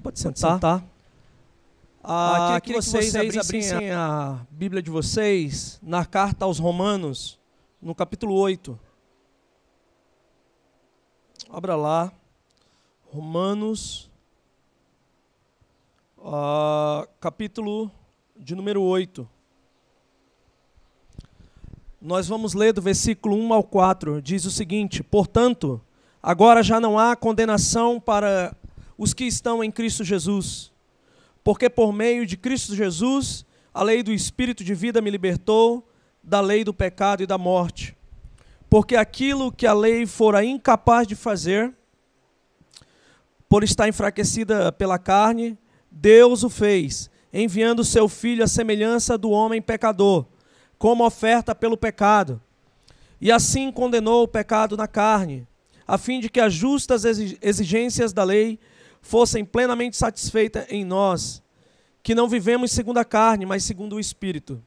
Pode sentar. Queria que vocês abrissem a Bíblia de vocês na carta aos Romanos, no capítulo 8. Abra lá, Romanos, capítulo de número 8. Nós vamos ler do versículo 1 ao 4, diz o seguinte: portanto, agora já não há condenação para os que estão em Cristo Jesus, porque por meio de Cristo Jesus, a lei do Espírito de vida me libertou da lei do pecado e da morte. Porque aquilo que a lei fora incapaz de fazer, por estar enfraquecida pela carne, Deus o fez, enviando o seu Filho à semelhança do homem pecador, como oferta pelo pecado. E assim condenou o pecado na carne, a fim de que as justas exigências da lei fossem plenamente satisfeitas em nós, que não vivemos segundo a carne, mas segundo o Espírito.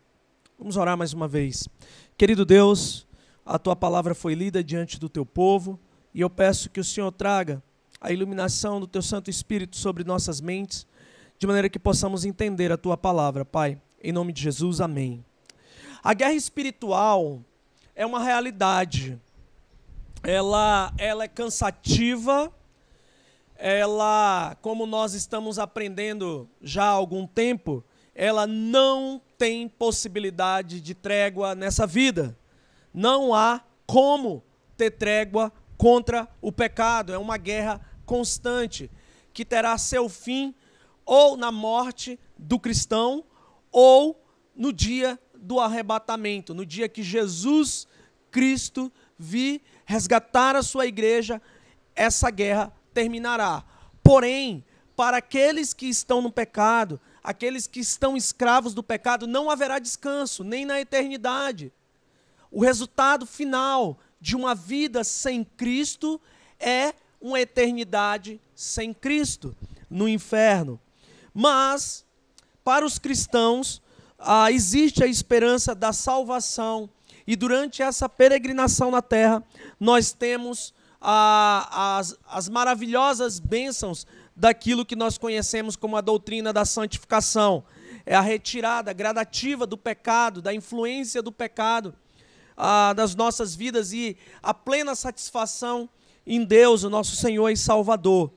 Vamos orar mais uma vez. Querido Deus, a Tua palavra foi lida diante do Teu povo, e eu peço que o Senhor traga a iluminação do Teu Santo Espírito sobre nossas mentes, de maneira que possamos entender a Tua palavra, Pai. Em nome de Jesus, amém. A guerra espiritual é uma realidade. Ela é cansativa. Ela, como nós estamos aprendendo já há algum tempo, ela não tem possibilidade de trégua nessa vida. Não há como ter trégua contra o pecado. É uma guerra constante que terá seu fim ou na morte do cristão ou no dia do arrebatamento, no dia que Jesus Cristo vir resgatar a sua igreja. Essa guerra terminará. Porém, para aqueles que estão no pecado, aqueles que estão escravos do pecado, não haverá descanso, nem na eternidade. O resultado final de uma vida sem Cristo é uma eternidade sem Cristo, no inferno. Mas, para os cristãos, existe a esperança da salvação. E durante essa peregrinação na terra, nós temos as maravilhosas bênçãos daquilo que nós conhecemos como a doutrina da santificação. É a retirada gradativa do pecado, da influência do pecado das nossas vidas e a plena satisfação em Deus, o nosso Senhor e Salvador.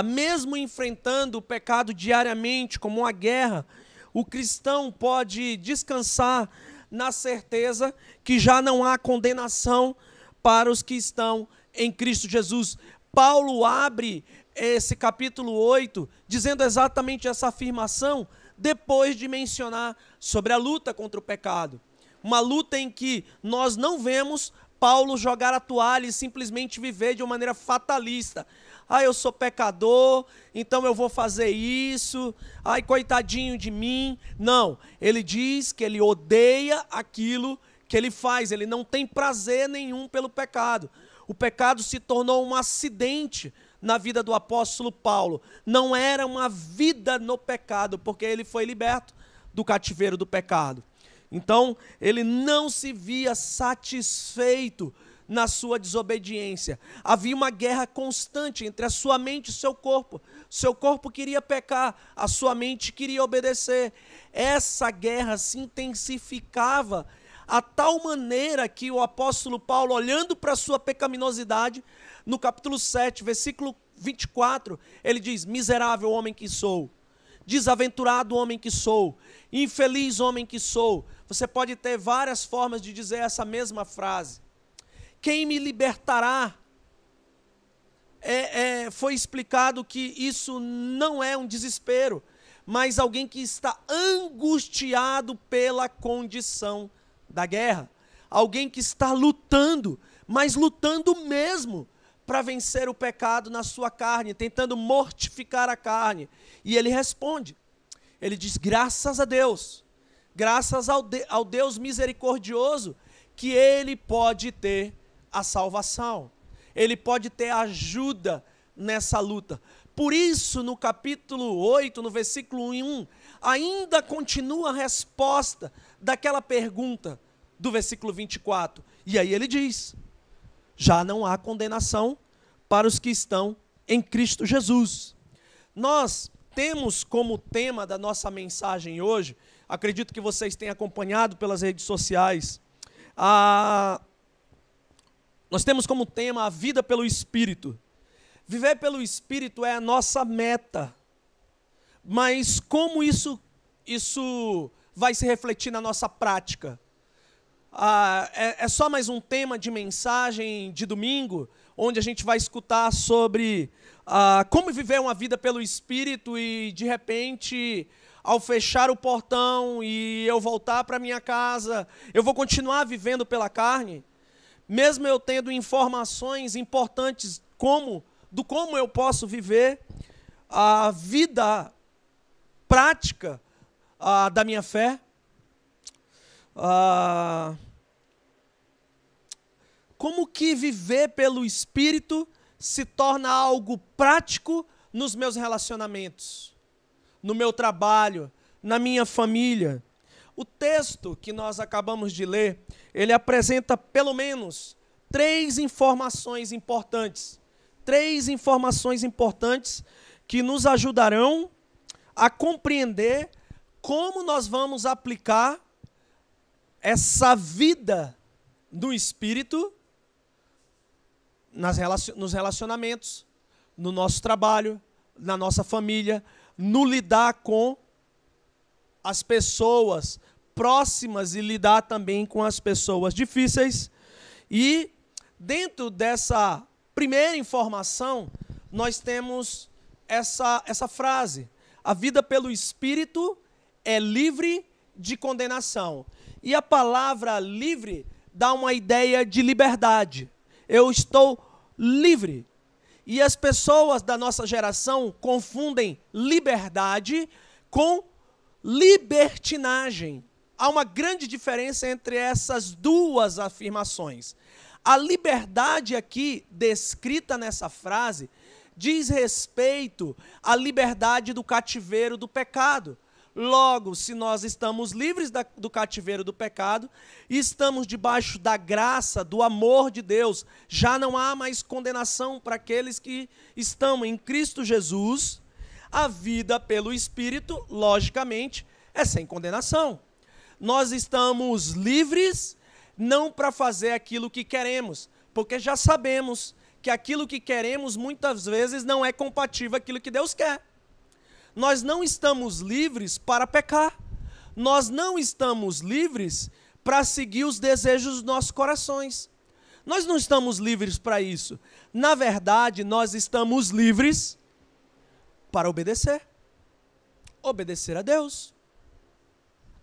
Mesmo enfrentando o pecado diariamente como uma guerra, o cristão pode descansar na certeza que já não há condenação para os que estão em Cristo Jesus. Paulo abre esse capítulo 8 dizendo exatamente essa afirmação, depois de mencionar sobre a luta contra o pecado. Uma luta em que nós não vemos Paulo jogar a toalha e simplesmente viver de uma maneira fatalista. Eu sou pecador, então eu vou fazer isso. Coitadinho de mim. Não, ele diz que ele odeia aquilo que ele faz. Ele não tem prazer nenhum pelo pecado. O pecado se tornou um acidente na vida do apóstolo Paulo. Não era uma vida no pecado, porque ele foi liberto do cativeiro do pecado. Então, ele não se via satisfeito na sua desobediência. Havia uma guerra constante entre a sua mente e o seu corpo. Seu corpo queria pecar, a sua mente queria obedecer. Essa guerra se intensificava a tal maneira que o apóstolo Paulo, olhando para a sua pecaminosidade, no capítulo 7, versículo 24, ele diz: miserável homem que sou, desaventurado homem que sou, infeliz homem que sou. Você pode ter várias formas de dizer essa mesma frase. Quem me libertará? Foi explicado que isso não é um desespero, mas alguém que está angustiado pela condição da guerra. Alguém que está lutando, mas lutando mesmo para vencer o pecado na sua carne, tentando mortificar a carne. E ele responde, ele diz: graças a Deus, graças ao Deus misericordioso, que ele pode ter a salvação, ele pode ter ajuda nessa luta. Por isso, no capítulo 8, no versículo 1, ainda continua a resposta daquela pergunta do versículo 24. E aí ele diz: já não há condenação para os que estão em Cristo Jesus. Nós temos como tema da nossa mensagem hoje, acredito que vocês tenham acompanhado pelas redes sociais, nós temos como tema a vida pelo Espírito. Viver pelo Espírito é a nossa meta, mas como isso vai se refletir na nossa prática? É só mais um tema de mensagem de domingo, onde a gente vai escutar sobre como viver uma vida pelo Espírito e, de repente, ao fechar o portão e eu voltar para minha casa, eu vou continuar vivendo pela carne? Mesmo eu tendo informações importantes como eu posso viver a vida prática da minha fé? Como que viver pelo Espírito se torna algo prático nos meus relacionamentos, no meu trabalho, na minha família? O texto que nós acabamos de ler, ele apresenta pelo menos três informações importantes que nos ajudarão a compreender como nós vamos aplicar essa vida no Espírito nos relacionamentos, no nosso trabalho, na nossa família, no lidar com as pessoas próximas e lidar também com as pessoas difíceis. E dentro dessa primeira informação, nós temos essa frase: a vida pelo Espírito é livre de condenação. E a palavra livre dá uma ideia de liberdade. Eu estou livre. E as pessoas da nossa geração confundem liberdade com libertinagem. Há uma grande diferença entre essas duas afirmações. A liberdade aqui, descrita nessa frase, diz respeito à liberdade do cativeiro do pecado. Logo, se nós estamos livres do cativeiro do pecado e estamos debaixo da graça, do amor de Deus, já não há mais condenação para aqueles que estão em Cristo Jesus. A vida pelo Espírito, logicamente, é sem condenação. Nós estamos livres não para fazer aquilo que queremos, porque já sabemos que aquilo que queremos muitas vezes não é compatível com aquilo que Deus quer. Nós não estamos livres para pecar. Nós não estamos livres para seguir os desejos dos nossos corações. Nós não estamos livres para isso. Na verdade, nós estamos livres para obedecer. Obedecer a Deus.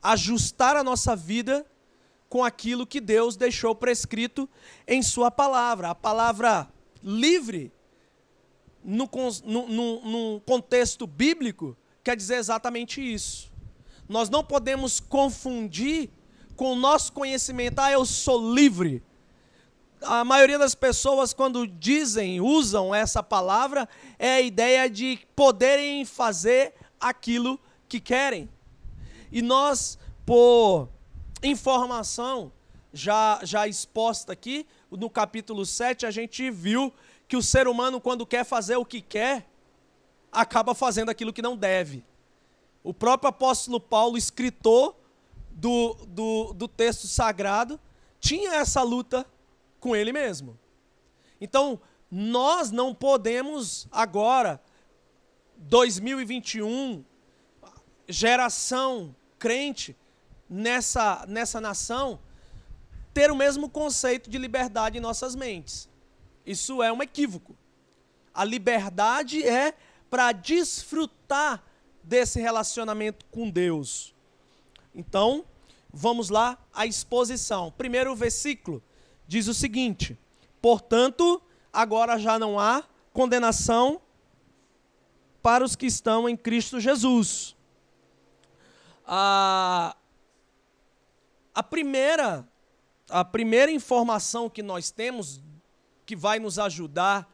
Ajustar a nossa vida com aquilo que Deus deixou prescrito em sua palavra. A palavra livre, no contexto bíblico, quer dizer exatamente isso. Nós não podemos confundir com o nosso conhecimento. Eu sou livre. A maioria das pessoas, quando usam essa palavra, é a ideia de poderem fazer aquilo que querem. E nós, por informação já exposta aqui, no capítulo 7, a gente viu que o ser humano, quando quer fazer o que quer, acaba fazendo aquilo que não deve. O próprio apóstolo Paulo, escritor do texto sagrado, tinha essa luta com ele mesmo. Então, nós não podemos agora, 2021, geração crente nessa nação, ter o mesmo conceito de liberdade em nossas mentes. Isso é um equívoco. A liberdade é para desfrutar desse relacionamento com Deus. Então, vamos lá à exposição. Primeiro versículo diz o seguinte: portanto, agora já não há condenação para os que estão em Cristo Jesus. A primeira informação que nós temos, que vai nos ajudar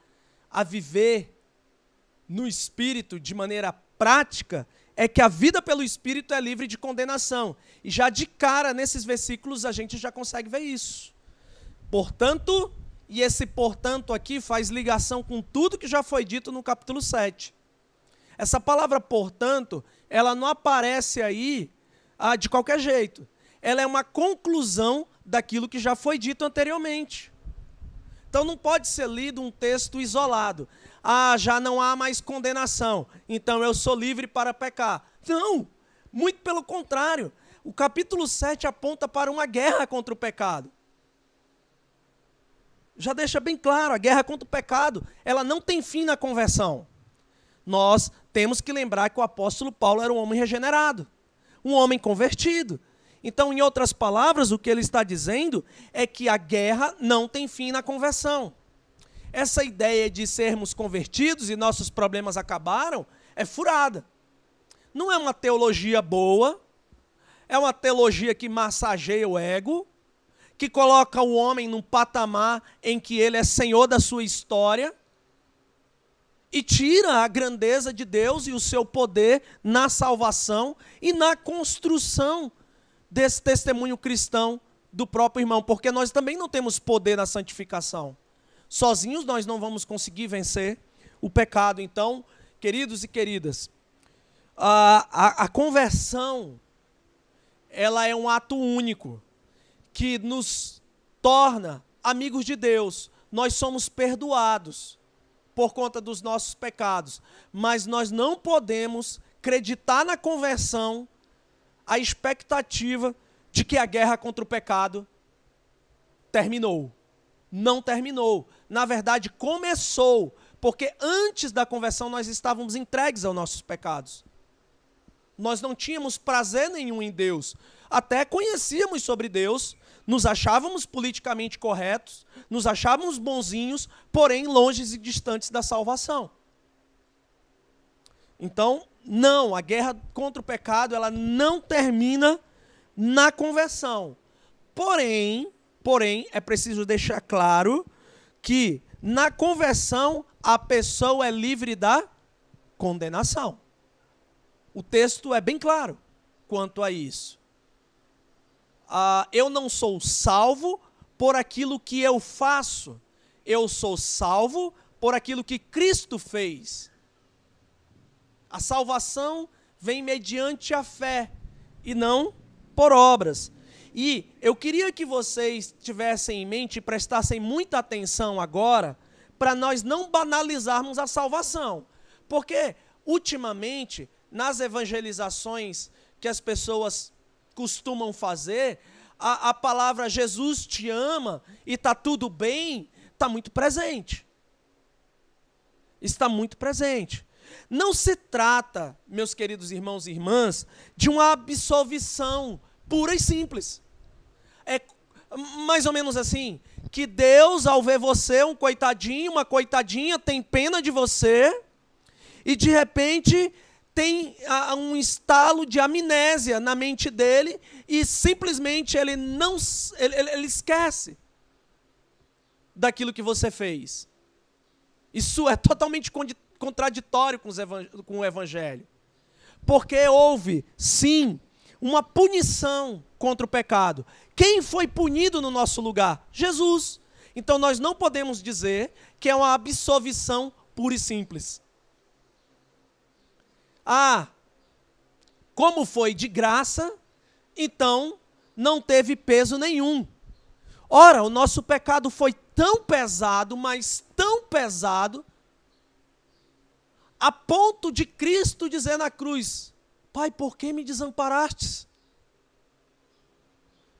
a viver no Espírito de maneira prática, é que a vida pelo Espírito é livre de condenação. E já de cara, nesses versículos, a gente já consegue ver isso. Portanto, e esse portanto aqui faz ligação com tudo que já foi dito no capítulo 7. Essa palavra, portanto, ela não aparece aí de qualquer jeito. Ela é uma conclusão daquilo que já foi dito anteriormente. Então não pode ser lido um texto isolado. Já não há mais condenação, então eu sou livre para pecar. Não, muito pelo contrário. O capítulo 7 aponta para uma guerra contra o pecado. Já deixa bem claro, a guerra contra o pecado, ela não tem fim na conversão. Nós temos que lembrar que o apóstolo Paulo era um homem regenerado, um homem convertido. Então, em outras palavras, o que ele está dizendo é que a guerra não tem fim na conversão. Essa ideia de sermos convertidos e nossos problemas acabaram é furada. Não é uma teologia boa, é uma teologia que massageia o ego, que coloca o homem num patamar em que ele é senhor da sua história e tira a grandeza de Deus e o seu poder na salvação e na construção desse testemunho cristão do próprio irmão, porque nós também não temos poder na santificação. Sozinhos nós não vamos conseguir vencer o pecado. Então, queridos e queridas, a conversão, ela é um ato único que nos torna amigos de Deus. Nós somos perdoados por conta dos nossos pecados, mas nós não podemos acreditar na conversão a expectativa de que a guerra contra o pecado terminou. Não terminou. Na verdade, começou, porque antes da conversão nós estávamos entregues aos nossos pecados. Nós não tínhamos prazer nenhum em Deus. Até conhecíamos sobre Deus, nos achávamos politicamente corretos, nos achávamos bonzinhos, porém longe e distantes da salvação. Então, não, a guerra contra o pecado, ela não termina na conversão. Porém, é preciso deixar claro que na conversão a pessoa é livre da condenação. O texto é bem claro quanto a isso. Eu não sou salvo por aquilo que eu faço. Eu sou salvo por aquilo que Cristo fez. A salvação vem mediante a fé e não por obras. E eu queria que vocês tivessem em mente e prestassem muita atenção agora para nós não banalizarmos a salvação. Porque, ultimamente, nas evangelizações que as pessoas costumam fazer, a palavra Jesus te ama e está tudo bem, está muito presente. Está muito presente. Não se trata, meus queridos irmãos e irmãs, de uma absolvição pura e simples. É mais ou menos assim, que Deus, ao ver você, um coitadinho, uma coitadinha, tem pena de você e, de repente, tem um estalo de amnésia na mente dele e simplesmente ele esquece daquilo que você fez. Isso é totalmente contraditório com o Evangelho. Porque houve, sim, uma punição contra o pecado. Quem foi punido no nosso lugar? Jesus. Então nós não podemos dizer que é uma absolvição pura e simples. Como foi de graça, então não teve peso nenhum. Ora, o nosso pecado foi tão pesado, mas tão pesado, a ponto de Cristo dizer na cruz: Pai, por que me desamparastes?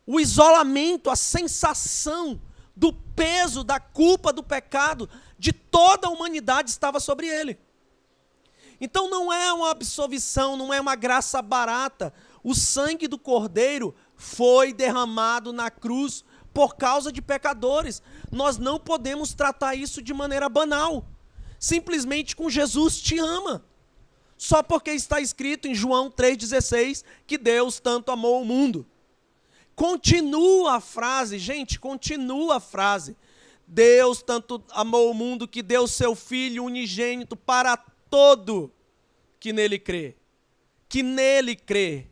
O isolamento, a sensação do peso, da culpa, do pecado de toda a humanidade estava sobre ele. Então não é uma absolvição, não é uma graça barata. O sangue do Cordeiro foi derramado na cruz por causa de pecadores. Nós não podemos tratar isso de maneira banal. Simplesmente com Jesus te ama. Só porque está escrito em João 3,16 que Deus tanto amou o mundo. Continua a frase, gente, continua a frase. Deus tanto amou o mundo que deu seu Filho unigênito para todo que nele crê. Que nele crê.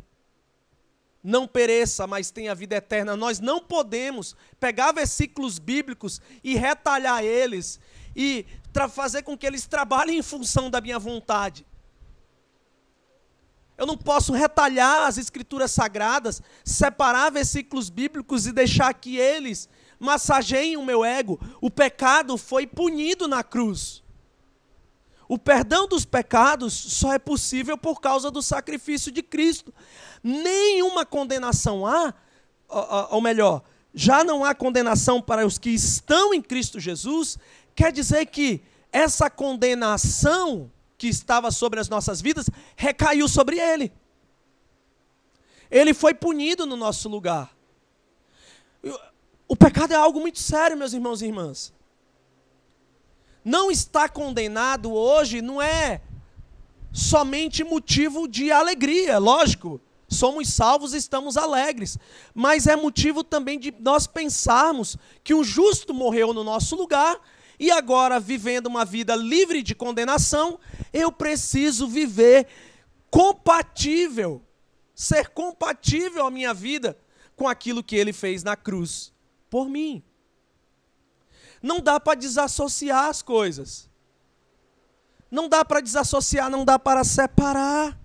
Não pereça, mas tenha vida eterna. Nós não podemos pegar versículos bíblicos e retalhar eles e fazer com que eles trabalhem em função da minha vontade. Eu não posso retalhar as escrituras sagradas, separar versículos bíblicos e deixar que eles massageiem o meu ego. O pecado foi punido na cruz. O perdão dos pecados só é possível por causa do sacrifício de Cristo. Nenhuma condenação há, ou melhor, já não há condenação para os que estão em Cristo Jesus, quer dizer que essa condenação que estava sobre as nossas vidas recaiu sobre ele. Ele foi punido no nosso lugar. O pecado é algo muito sério, meus irmãos e irmãs. Não estar condenado hoje não é somente motivo de alegria, lógico. Somos salvos e estamos alegres. Mas é motivo também de nós pensarmos que um justo morreu no nosso lugar e agora, vivendo uma vida livre de condenação, eu preciso viver compatível, ser compatível a minha vida com aquilo que ele fez na cruz por mim. Não dá para desassociar as coisas. Não dá para desassociar, não dá para separar.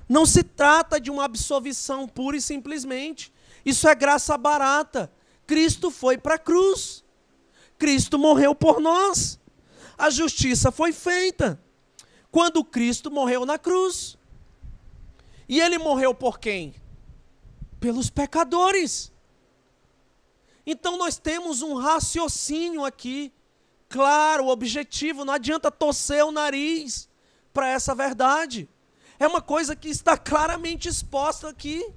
Não se trata de uma absolvição pura e simplesmente. Isso é graça barata. Cristo foi para a cruz. Cristo morreu por nós. A justiça foi feita quando Cristo morreu na cruz. E ele morreu por quem? Pelos pecadores. Então nós temos um raciocínio aqui, claro, objetivo, não adianta torcer o nariz para essa verdade. É uma coisa que está claramente exposta aqui.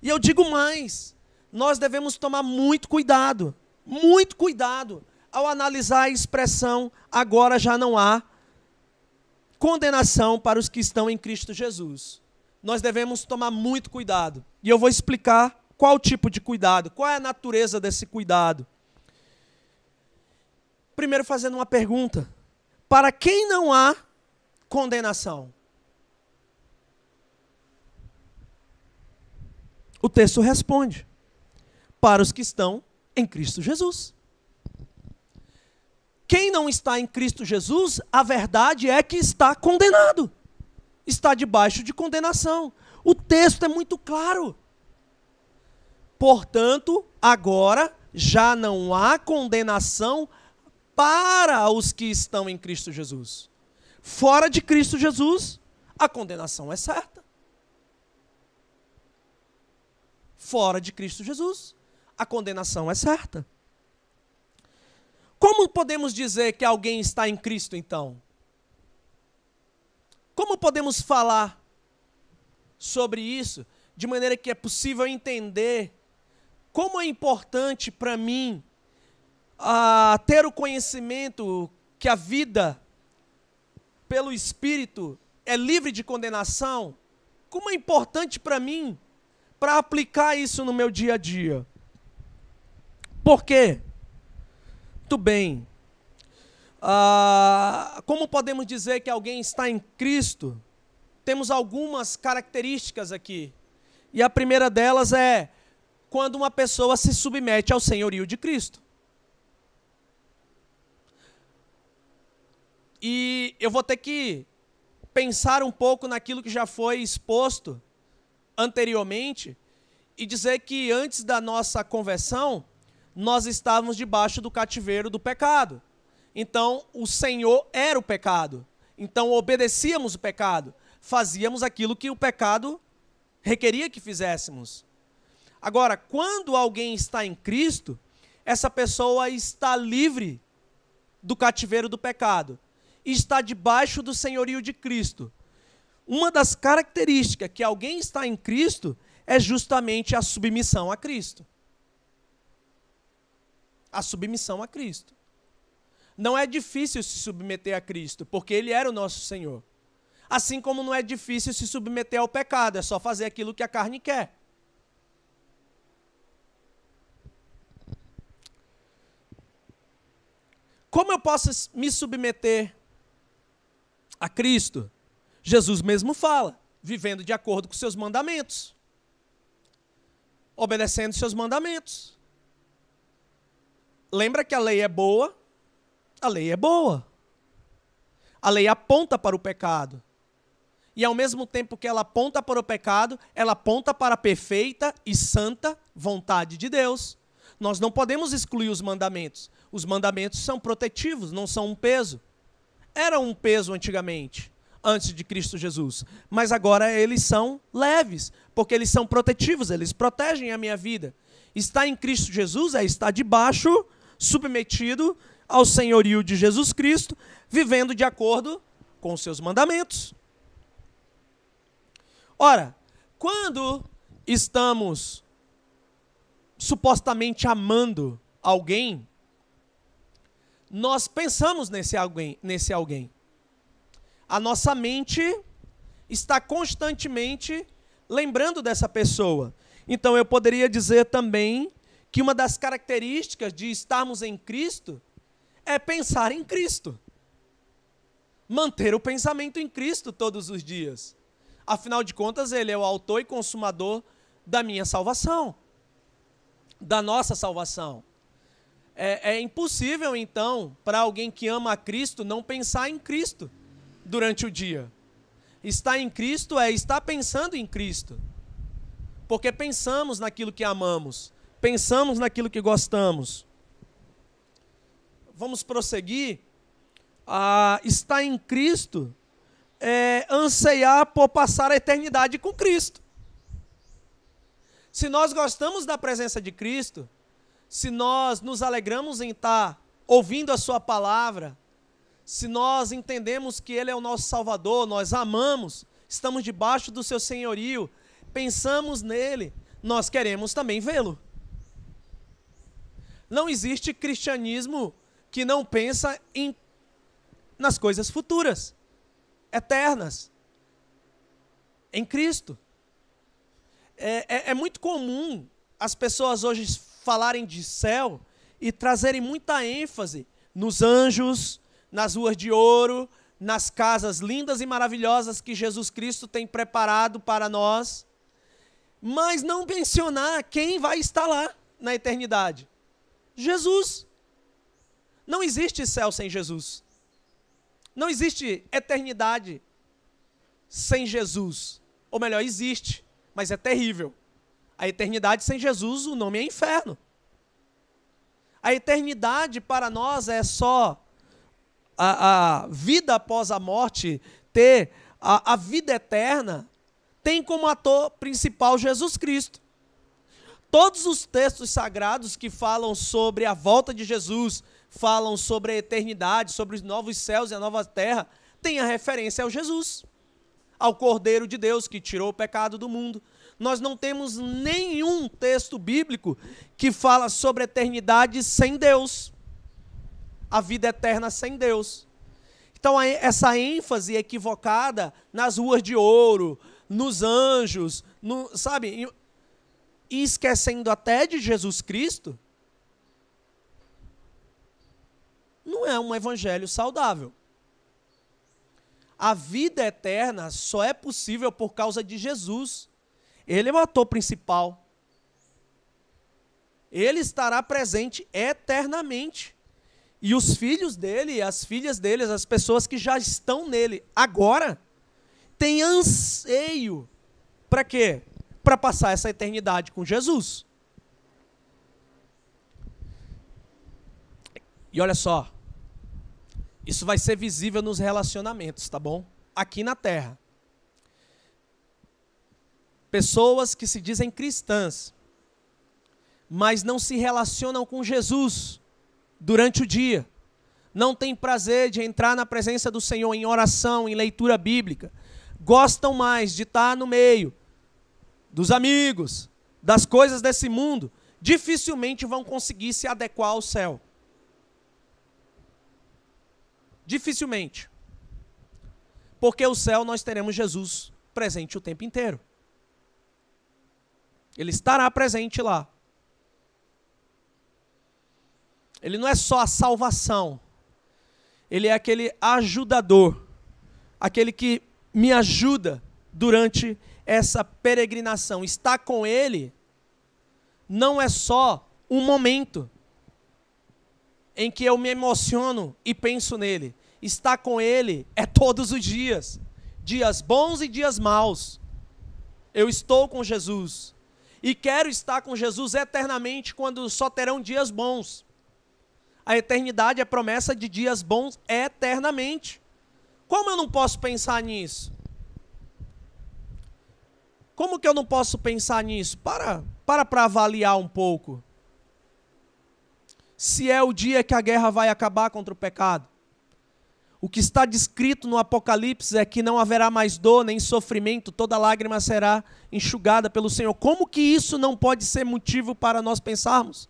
E eu digo mais, nós devemos tomar muito cuidado ao analisar a expressão agora já não há condenação para os que estão em Cristo Jesus. Nós devemos tomar muito cuidado. E eu vou explicar qual tipo de cuidado, qual é a natureza desse cuidado. Primeiro fazendo uma pergunta. Para quem não há condenação? O texto responde. Para os que estão em Cristo Jesus. Quem não está em Cristo Jesus, a verdade é que está condenado. Está debaixo de condenação. O texto é muito claro. Portanto, agora já não há condenação para os que estão em Cristo Jesus. Fora de Cristo Jesus, a condenação é certa. Fora de Cristo Jesus, a condenação é certa. Como podemos dizer que alguém está em Cristo, então? Como podemos falar sobre isso de maneira que é possível entender como é importante para mim ter o conhecimento que a vida pelo Espírito é livre de condenação? Como é importante para mim para aplicar isso no meu dia a dia? Por quê? Muito bem. Como podemos dizer que alguém está em Cristo? Temos algumas características aqui. E a primeira delas é quando uma pessoa se submete ao senhorio de Cristo. E eu vou ter que pensar um pouco naquilo que já foi exposto anteriormente e dizer que antes da nossa conversão, nós estávamos debaixo do cativeiro do pecado. Então, o Senhor era o pecado. Então, obedecíamos o pecado. Fazíamos aquilo que o pecado requeria que fizéssemos. Agora, quando alguém está em Cristo, essa pessoa está livre do cativeiro do pecado. E está debaixo do senhorio de Cristo. Uma das características que alguém está em Cristo é justamente a submissão a Cristo. A submissão a Cristo. Não é difícil se submeter a Cristo, porque Ele era o nosso Senhor. Assim como não é difícil se submeter ao pecado, é só fazer aquilo que a carne quer. Como eu posso me submeter a Cristo? Jesus mesmo fala, vivendo de acordo com seus mandamentos. Obedecendo seus mandamentos. Lembra que a lei é boa? A lei é boa. A lei aponta para o pecado. E ao mesmo tempo que ela aponta para o pecado, ela aponta para a perfeita e santa vontade de Deus. Nós não podemos excluir os mandamentos. Os mandamentos são protetivos, não são um peso. Era um peso antigamente, antes de Cristo Jesus. Mas agora eles são leves, porque eles são protetivos, eles protegem a minha vida. Estar em Cristo Jesus é estar debaixo, submetido ao senhorio de Jesus Cristo, vivendo de acordo com os seus mandamentos. Ora, quando estamos supostamente amando alguém, nós pensamos nesse alguém. A nossa mente está constantemente lembrando dessa pessoa. Então eu poderia dizer também que uma das características de estarmos em Cristo é pensar em Cristo. Manter o pensamento em Cristo todos os dias. Afinal de contas, Ele é o autor e consumador da minha salvação, da nossa salvação. É impossível, então, para alguém que ama a Cristo não pensar em Cristo durante o dia. Estar em Cristo é estar pensando em Cristo. Porque pensamos naquilo que amamos, pensamos naquilo que gostamos. Vamos prosseguir. Estar em Cristo é anseiar por passar a eternidade com Cristo. Se nós gostamos da presença de Cristo, se nós nos alegramos em estar ouvindo a sua palavra, se nós entendemos que Ele é o nosso Salvador, nós amamos, estamos debaixo do seu senhorio, pensamos nele, nós queremos também vê-lo. Não existe cristianismo que não pensa nas coisas futuras, eternas, em Cristo. É muito comum as pessoas hoje falarem de céu e trazerem muita ênfase nos anjos, nas ruas de ouro, nas casas lindas e maravilhosas que Jesus Cristo tem preparado para nós, mas não mencionar quem vai estar lá na eternidade. Jesus. Não existe céu sem Jesus. Não existe eternidade sem Jesus. Ou melhor, existe, mas é terrível. A eternidade sem Jesus, o nome é inferno. A eternidade para nós é só a vida após a morte, ter a vida eterna, tem como ator principal Jesus Cristo. Todos os textos sagrados que falam sobre a volta de Jesus, falam sobre a eternidade, sobre os novos céus e a nova terra, têm a referência ao Jesus, ao Cordeiro de Deus que tirou o pecado do mundo. Nós não temos nenhum texto bíblico que fala sobre a eternidade sem Deus, a vida eterna sem Deus. Então, essa ênfase equivocada nas ruas de ouro, nos anjos, sabe? E esquecendo até de Jesus Cristo, não é um evangelho saudável. A vida eterna só é possível por causa de Jesus. Ele é o ator principal. Ele estará presente eternamente. E os filhos dele, as filhas dele, as pessoas que já estão nele agora, têm anseio. Para quê? Para passar essa eternidade com Jesus. E olha só, isso vai ser visível nos relacionamentos, tá bom? Aqui na Terra. Pessoas que se dizem cristãs, mas não se relacionam com Jesus durante o dia. Não têm prazer de entrar na presença do Senhor em oração, em leitura bíblica. Gostam mais de estar no meio dos amigos, das coisas desse mundo. Dificilmente vão conseguir se adequar ao céu. Dificilmente. Porque o céu nós teremos Jesus presente o tempo inteiro. Ele estará presente lá. Ele não é só a salvação. Ele é aquele ajudador. Aquele que me ajuda durante essa peregrinação. Estar com Ele não é só um momento em que eu me emociono e penso nele. Estar com Ele é todos os dias. dias bons e dias maus. Eu estou com Jesus. E quero estar com Jesus eternamente quando só terão dias bons. A eternidade é promessa de dias bons eternamente. Como eu não posso pensar nisso? Como que eu não posso pensar nisso? Para avaliar um pouco. Se é o dia que a guerra vai acabar contra o pecado. O que está descrito no Apocalipse é que não haverá mais dor nem sofrimento, toda lágrima será enxugada pelo Senhor. Como que isso não pode ser motivo para nós pensarmos?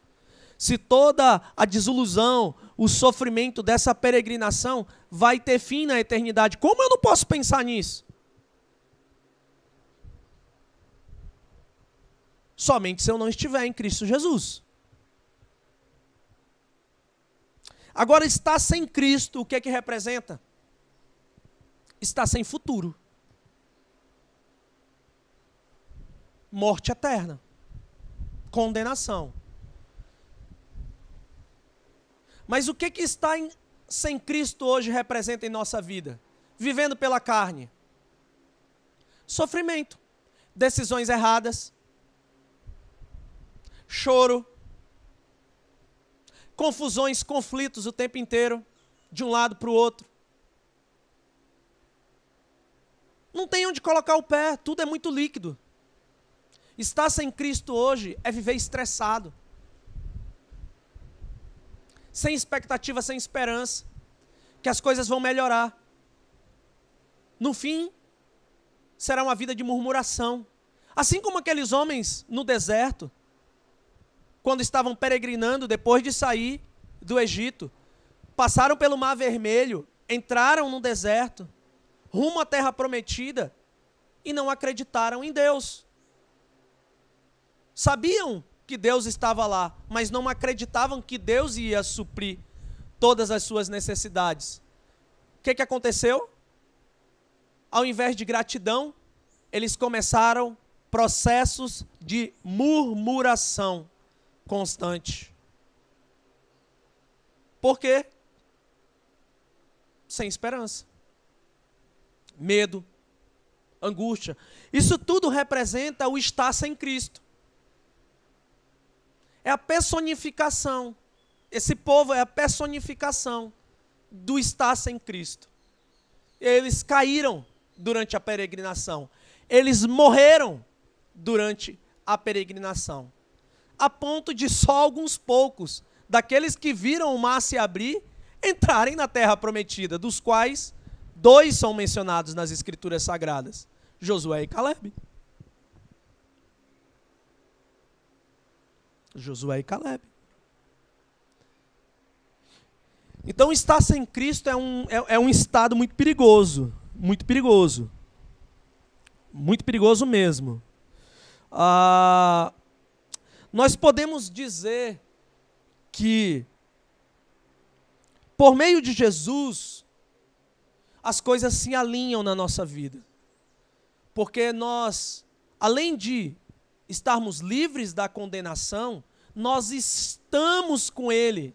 Se toda a desilusão, o sofrimento dessa peregrinação vai ter fim na eternidade, como eu não posso pensar nisso? Somente se eu não estiver em Cristo Jesus. Agora, estar sem Cristo, o que é que representa? Estar sem futuro. Morte eterna. Condenação. Mas o que estar sem Cristo hoje representa em nossa vida? Vivendo pela carne. Sofrimento. Decisões erradas. Choro. Confusões, conflitos o tempo inteiro, de um lado para o outro. Não tem onde colocar o pé, tudo é muito líquido. Estar sem Cristo hoje é viver estressado. Sem expectativa, sem esperança, que as coisas vão melhorar. No fim, será uma vida de murmuração. Assim como aqueles homens no deserto, quando estavam peregrinando depois de sair do Egito, passaram pelo Mar Vermelho, entraram no deserto, rumo à terra prometida, e não acreditaram em Deus. Sabiam que Deus estava lá, mas não acreditavam que Deus ia suprir todas as suas necessidades. O que aconteceu? Ao invés de gratidão, eles começaram processos de murmuração constante. Por quê? Sem esperança. Medo, angústia. Isso tudo representa o estar sem Cristo. É a personificação. Esse povo é a personificação do estar sem Cristo. Eles caíram durante a peregrinação. Eles morreram durante a peregrinação. A ponto de só alguns poucos daqueles que viram o mar se abrir entrarem na terra prometida, dos quais 2 são mencionados nas Escrituras Sagradas: Josué e Calebe. Josué e Calebe. Então, estar sem Cristo é um estado muito perigoso. Muito perigoso. Muito perigoso mesmo. Nós podemos dizer que, por meio de Jesus, as coisas se alinham na nossa vida. Porque nós, além de estarmos livres da condenação, nós estamos com Ele.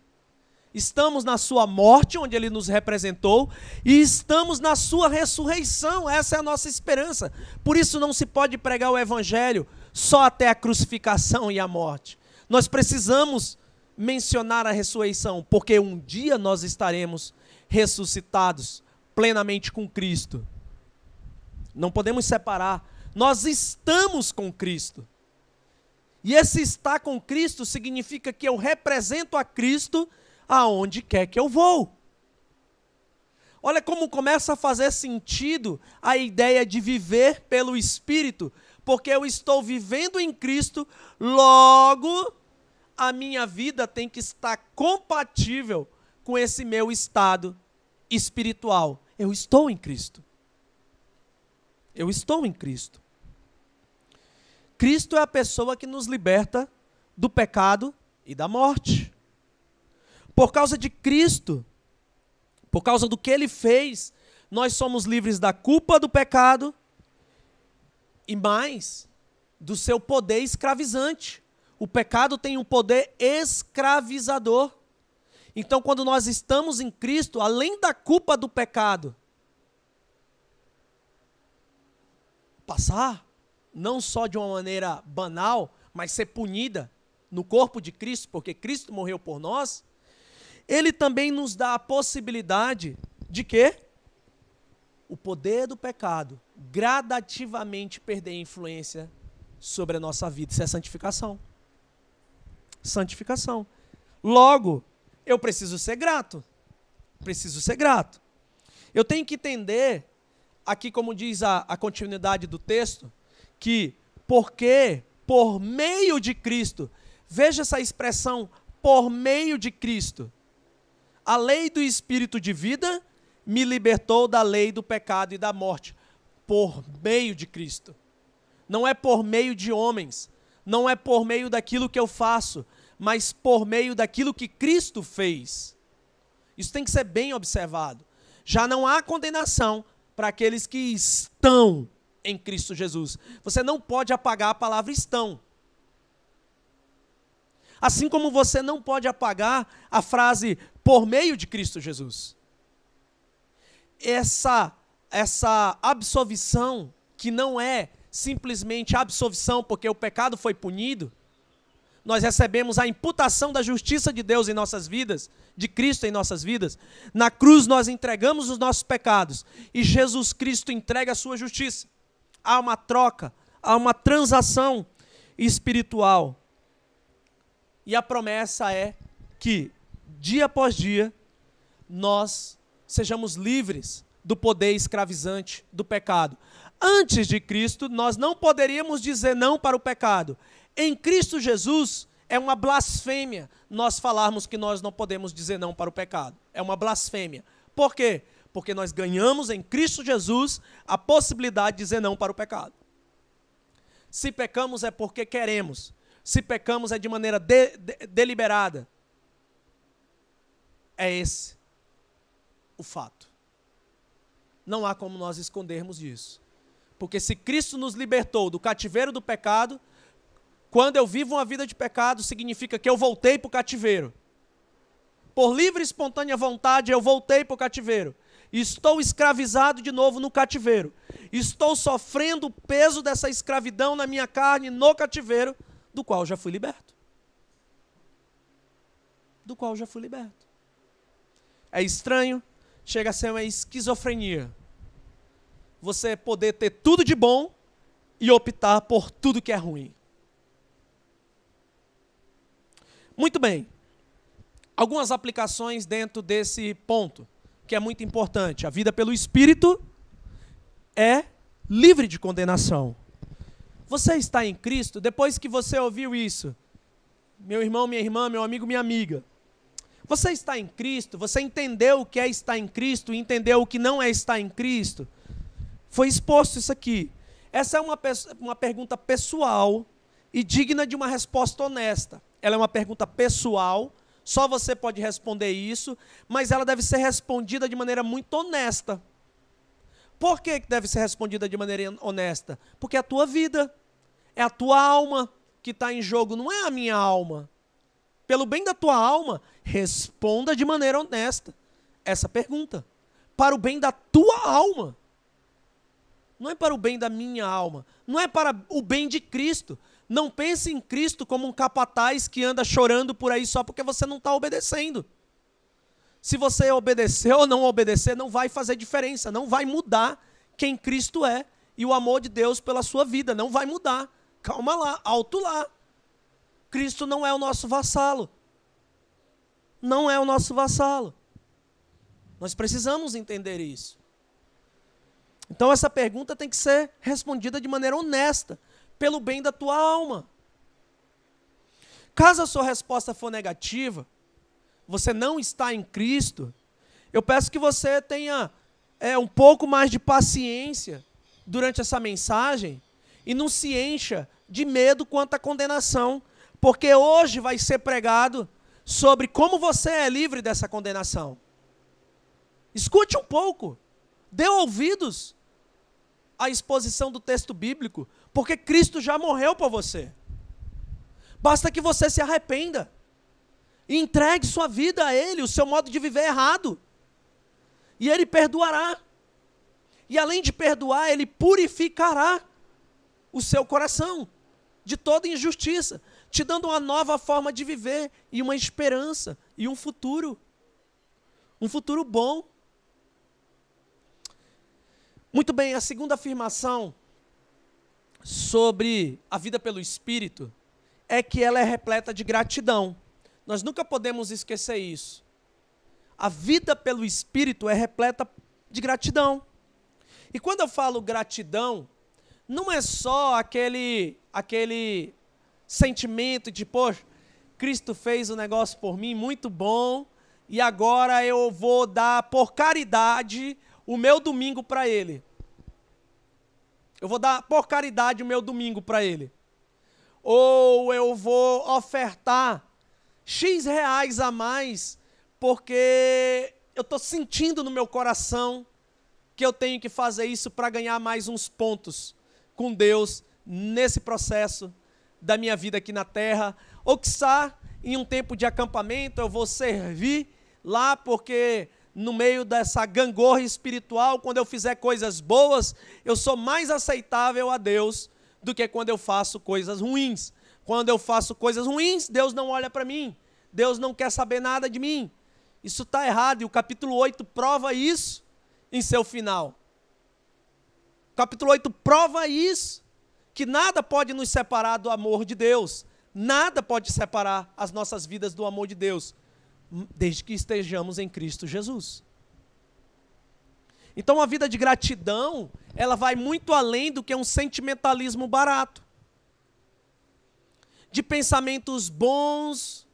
Estamos na sua morte, onde Ele nos representou, e estamos na sua ressurreição. Essa é a nossa esperança. Por isso não se pode pregar o Evangelho só até a crucificação e a morte. Nós precisamos mencionar a ressurreição, porque um dia nós estaremos ressuscitados plenamente com Cristo. Não podemos separar. Nós estamos com Cristo. E esse estar com Cristo significa que eu represento a Cristo aonde quer que eu vou. Olha como começa a fazer sentido a ideia de viver pelo Espírito, porque eu estou vivendo em Cristo, logo a minha vida tem que estar compatível com esse meu estado espiritual. Eu estou em Cristo. Eu estou em Cristo. Cristo é a pessoa que nos liberta do pecado e da morte. Por causa de Cristo, por causa do que Ele fez, nós somos livres da culpa do pecado e mais, do seu poder escravizante. O pecado tem um poder escravizador. Então, quando nós estamos em Cristo, além da culpa do pecado, passar, não só de uma maneira banal, mas ser punida no corpo de Cristo, porque Cristo morreu por nós, ele também nos dá a possibilidade de quê? O poder do pecado gradativamente perder influência sobre a nossa vida. Isso é santificação. Santificação. Logo, eu preciso ser grato. Preciso ser grato. Eu tenho que entender, aqui como diz a continuidade do texto, que porque por meio de Cristo, veja essa expressão, por meio de Cristo, a lei do Espírito de vida me libertou da lei do pecado e da morte. Por meio de Cristo. Não é por meio de homens, não é por meio daquilo que eu faço, mas por meio daquilo que Cristo fez. Isso tem que ser bem observado. Já não há condenação para aqueles que estão em Cristo Jesus. Você não pode apagar a palavra estão. Assim como você não pode apagar a frase por meio de Cristo Jesus. Essa absolvição, que não é simplesmente absolvição porque o pecado foi punido, nós recebemos a imputação da justiça de Deus em nossas vidas, de Cristo em nossas vidas. Na cruz nós entregamos os nossos pecados e Jesus Cristo entrega a sua justiça. Há uma troca, há uma transação espiritual. E a promessa é que, dia após dia, nós sejamos livres do poder escravizante do pecado. Antes de Cristo, nós não poderíamos dizer não para o pecado. Em Cristo Jesus, é uma blasfêmia nós falarmos que nós não podemos dizer não para o pecado. É uma blasfêmia. Por quê? Porque nós ganhamos em Cristo Jesus a possibilidade de dizer não para o pecado. Se pecamos é porque queremos. Se pecamos é de maneira deliberada. É esse o fato. Não há como nós escondermos isso. Porque se Cristo nos libertou do cativeiro do pecado, quando eu vivo uma vida de pecado, significa que eu voltei para o cativeiro. Por livre e espontânea vontade, eu voltei para o cativeiro. Estou escravizado de novo no cativeiro. Estou sofrendo o peso dessa escravidão na minha carne, no cativeiro, do qual já fui liberto. Do qual já fui liberto. É estranho, chega a ser uma esquizofrenia. Você poder ter tudo de bom e optar por tudo que é ruim. Muito bem. Algumas aplicações dentro desse ponto, que é muito importante. A vida pelo Espírito é livre de condenação. Você está em Cristo, depois que você ouviu isso, meu irmão, minha irmã, meu amigo, minha amiga, você está em Cristo, você entendeu o que é estar em Cristo, entendeu o que não é estar em Cristo? Foi exposto isso aqui. Essa é uma pergunta pessoal e digna de uma resposta honesta. Ela é uma pergunta pessoal, só você pode responder isso, mas ela deve ser respondida de maneira muito honesta. Por que deve ser respondida de maneira honesta? Porque é a tua vida, é a tua alma que está em jogo, não é a minha alma. Pelo bem da tua alma, responda de maneira honesta essa pergunta. Para o bem da tua alma. Não é para o bem da minha alma. Não é para o bem de Cristo. Não pense em Cristo como um capataz que anda chorando por aí só porque você não está obedecendo. Se você obedecer ou não obedecer, não vai fazer diferença. Não vai mudar quem Cristo é e o amor de Deus pela sua vida. Não vai mudar. Calma lá, alto lá. Cristo não é o nosso vassalo. Não é o nosso vassalo. Nós precisamos entender isso. Então essa pergunta tem que ser respondida de maneira honesta, pelo bem da tua alma. Caso a sua resposta for negativa, você não está em Cristo, eu peço que você tenha um pouco mais de paciência durante essa mensagem e não se encha de medo quanto à condenação, porque hoje vai ser pregado sobre como você é livre dessa condenação. Escute um pouco, dê ouvidos à exposição do texto bíblico, porque Cristo já morreu por você. Basta que você se arrependa e entregue sua vida a Ele, o seu modo de viver errado. E Ele perdoará. E além de perdoar, Ele purificará o seu coração de toda injustiça, te dando uma nova forma de viver e uma esperança e um futuro bom. Muito bem, a segunda afirmação sobre a vida pelo Espírito é que ela é repleta de gratidão. Nós nunca podemos esquecer isso. A vida pelo Espírito é repleta de gratidão. E quando eu falo gratidão, não é só aquele sentimento de, poxa, Cristo fez um negócio por mim muito bom e agora eu vou dar por caridade o meu domingo para Ele. Eu vou dar por caridade o meu domingo para Ele. Ou eu vou ofertar X reais a mais porque eu estou sentindo no meu coração que eu tenho que fazer isso para ganhar mais uns pontos com Deus nesse processo da minha vida aqui na terra. Ou quiçá, em um tempo de acampamento, eu vou servir lá porque no meio dessa gangorra espiritual, quando eu fizer coisas boas, eu sou mais aceitável a Deus do que quando eu faço coisas ruins. Quando eu faço coisas ruins, Deus não olha para mim. Deus não quer saber nada de mim. Isso está errado e o capítulo 8 prova isso em seu final. O capítulo 8 prova isso, que nada pode nos separar do amor de Deus. Nada pode separar as nossas vidas do amor de Deus, desde que estejamos em Cristo Jesus. Então a vida de gratidão, ela vai muito além do que um sentimentalismo barato. De pensamentos bons,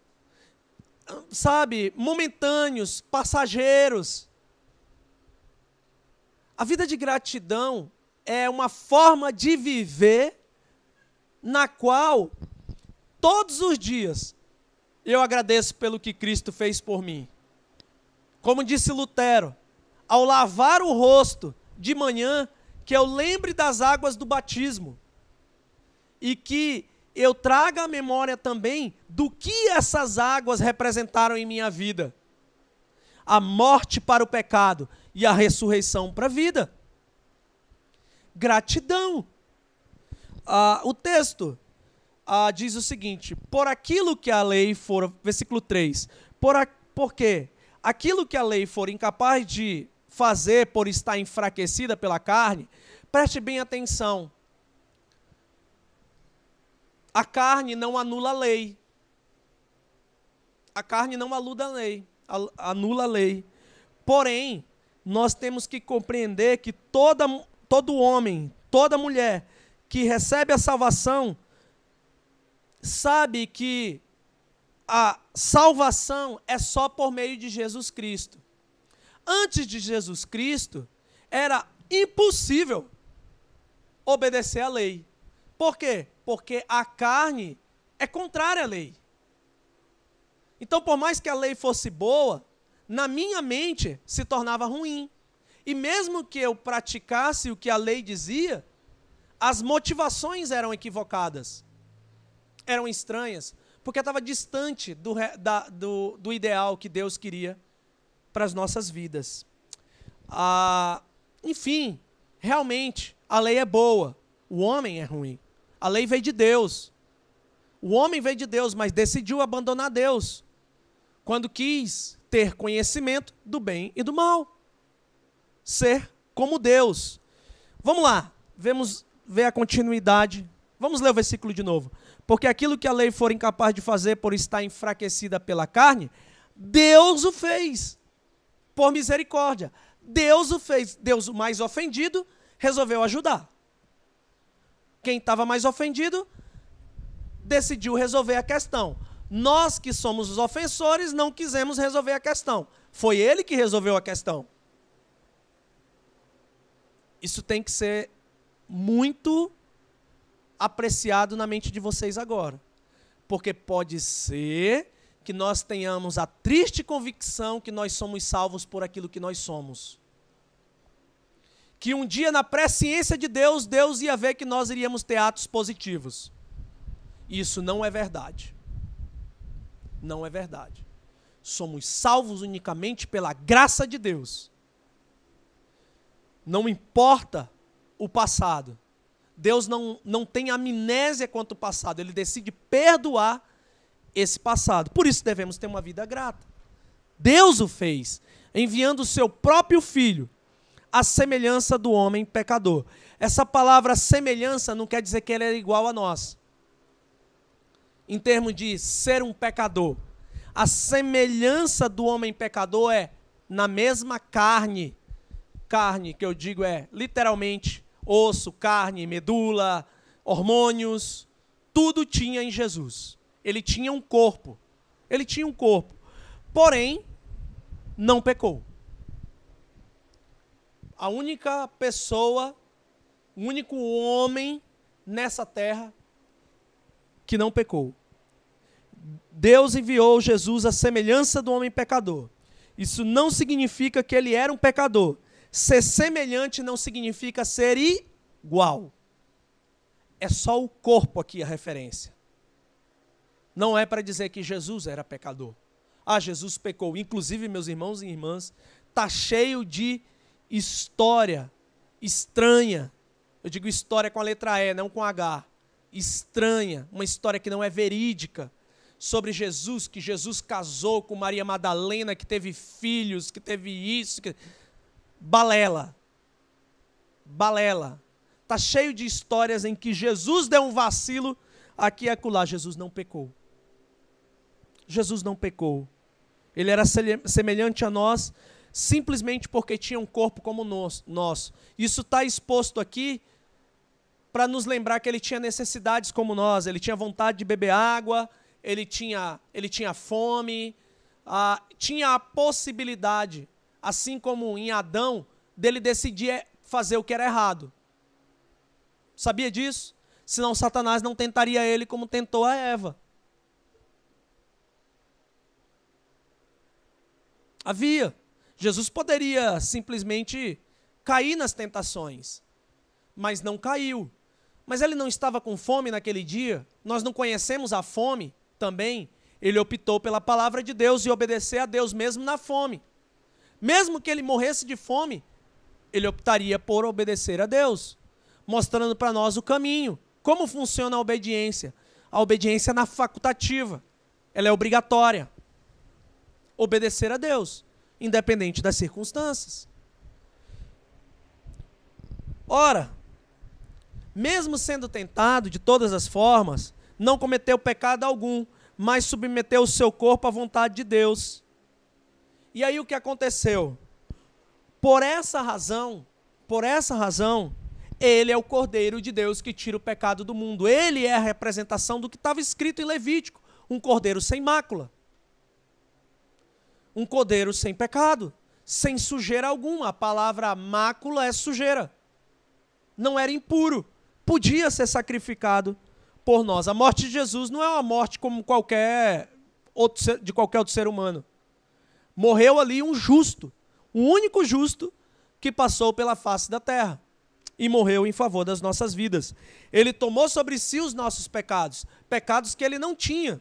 sabe, momentâneos, passageiros. A vida de gratidão é uma forma de viver na qual todos os dias eu agradeço pelo que Cristo fez por mim. Como disse Lutero, ao lavar o rosto de manhã, que eu lembre das águas do batismo e que eu traga à memória também do que essas águas representaram em minha vida. A morte para o pecado e a ressurreição para a vida. Gratidão. O texto diz o seguinte: por aquilo que a lei for, versículo 3, porque aquilo que a lei for incapaz de fazer por estar enfraquecida pela carne, preste bem atenção. A carne não anula a lei. A carne não anula a lei. Porém, nós temos que compreender que todo homem, toda mulher que recebe a salvação, sabe que a salvação é só por meio de Jesus Cristo. Antes de Jesus Cristo, era impossível obedecer à lei. Por quê? Porque a carne é contrária à lei. Então, por mais que a lei fosse boa, na minha mente se tornava ruim. E mesmo que eu praticasse o que a lei dizia, as motivações eram equivocadas, eram estranhas, porque estava distante do ideal que Deus queria para as nossas vidas. Enfim, realmente, a lei é boa, o homem é ruim. A lei veio de Deus. O homem veio de Deus, mas decidiu abandonar Deus quando quis ter conhecimento do bem e do mal. Ser como Deus. Vamos lá, vamos ver a continuidade. Vamos ler o versículo de novo. Porque aquilo que a lei for incapaz de fazer por estar enfraquecida pela carne, Deus o fez por misericórdia. Deus o fez. Deus, o mais ofendido, resolveu ajudar. Quem estava mais ofendido decidiu resolver a questão. Nós que somos os ofensores não quisemos resolver a questão. Foi ele que resolveu a questão. Isso tem que ser muito apreciado na mente de vocês agora. Porque pode ser que nós tenhamos a triste convicção que nós somos salvos por aquilo que nós somos. Que um dia, na presciência de Deus, Deus ia ver que nós iríamos ter atos positivos. Isso não é verdade. Não é verdade. Somos salvos unicamente pela graça de Deus. Não importa o passado. Deus não tem amnésia quanto ao passado, ele decide perdoar esse passado. Por isso devemos ter uma vida grata. Deus o fez, enviando o seu próprio Filho, à semelhança do homem pecador. Essa palavra semelhança não quer dizer que ele era igual a nós, em termos de ser um pecador. A semelhança do homem pecador é na mesma carne. Carne, que eu digo é literalmente osso, carne, medula, hormônios, tudo tinha em Jesus. Ele tinha um corpo. Ele tinha um corpo. Porém, não pecou. A única pessoa, o único homem nessa terra que não pecou. Deus enviou Jesus à semelhança do homem pecador. Isso não significa que ele era um pecador. Ser semelhante não significa ser igual. É só o corpo aqui a referência. Não é para dizer que Jesus era pecador. Ah, Jesus pecou. Inclusive, meus irmãos e irmãs, está cheio de história estranha. Eu digo história com a letra E, não com H. Estranha, uma história que não é verídica. Sobre Jesus, que Jesus casou com Maria Madalena, que teve filhos, que teve isso. Balela. Balela. Está cheio de histórias em que Jesus deu um vacilo aqui e acolá. Jesus não pecou. Jesus não pecou. Ele era semelhante a nós simplesmente porque tinha um corpo como nosso. Isso está exposto aqui para nos lembrar que ele tinha necessidades como nós. Ele tinha vontade de beber água, ele tinha fome, tinha a possibilidade, assim como em Adão, dele decidir fazer o que era errado. Sabia disso? Senão Satanás não tentaria ele como tentou a Eva. Havia. Jesus poderia simplesmente cair nas tentações, mas não caiu. Mas ele não estava com fome naquele dia? Nós não conhecemos a fome também? Ele optou pela palavra de Deus e obedecer a Deus mesmo na fome. Mesmo que ele morresse de fome, ele optaria por obedecer a Deus, mostrando para nós o caminho. Como funciona a obediência? A obediência na facultativa. Ela é obrigatória. Obedecer a Deus, independente das circunstâncias. Ora, mesmo sendo tentado de todas as formas, não cometeu pecado algum, mas submeteu o seu corpo à vontade de Deus. E aí o que aconteceu? Por essa razão, ele é o Cordeiro de Deus que tira o pecado do mundo. Ele é a representação do que estava escrito em Levítico, um cordeiro sem mácula. Um cordeiro sem pecado, sem sujeira alguma. A palavra mácula é sujeira. Não era impuro. Podia ser sacrificado por nós. A morte de Jesus não é uma morte como qualquer outro ser humano. Morreu ali um justo, o único justo que passou pela face da terra e morreu em favor das nossas vidas. Ele tomou sobre si os nossos pecados, pecados que ele não tinha.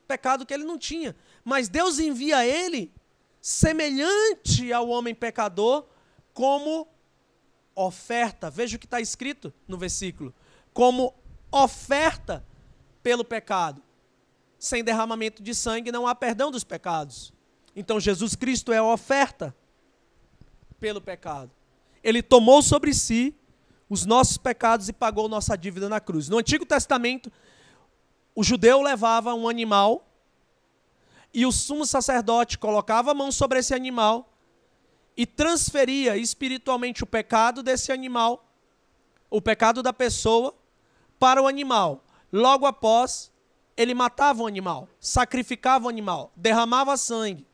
Pecado que ele não tinha. Mas Deus envia ele, semelhante ao homem pecador, como oferta. Veja o que está escrito no versículo. Como oferta pelo pecado. Sem derramamento de sangue não há perdão dos pecados. Então Jesus Cristo é a oferta pelo pecado. Ele tomou sobre si os nossos pecados e pagou nossa dívida na cruz. No Antigo Testamento, o judeu levava um animal e o sumo sacerdote colocava a mão sobre esse animal e transferia espiritualmente o pecado desse animal, o pecado da pessoa, para o animal. Logo após, ele matava o animal, sacrificava o animal, derramava sangue.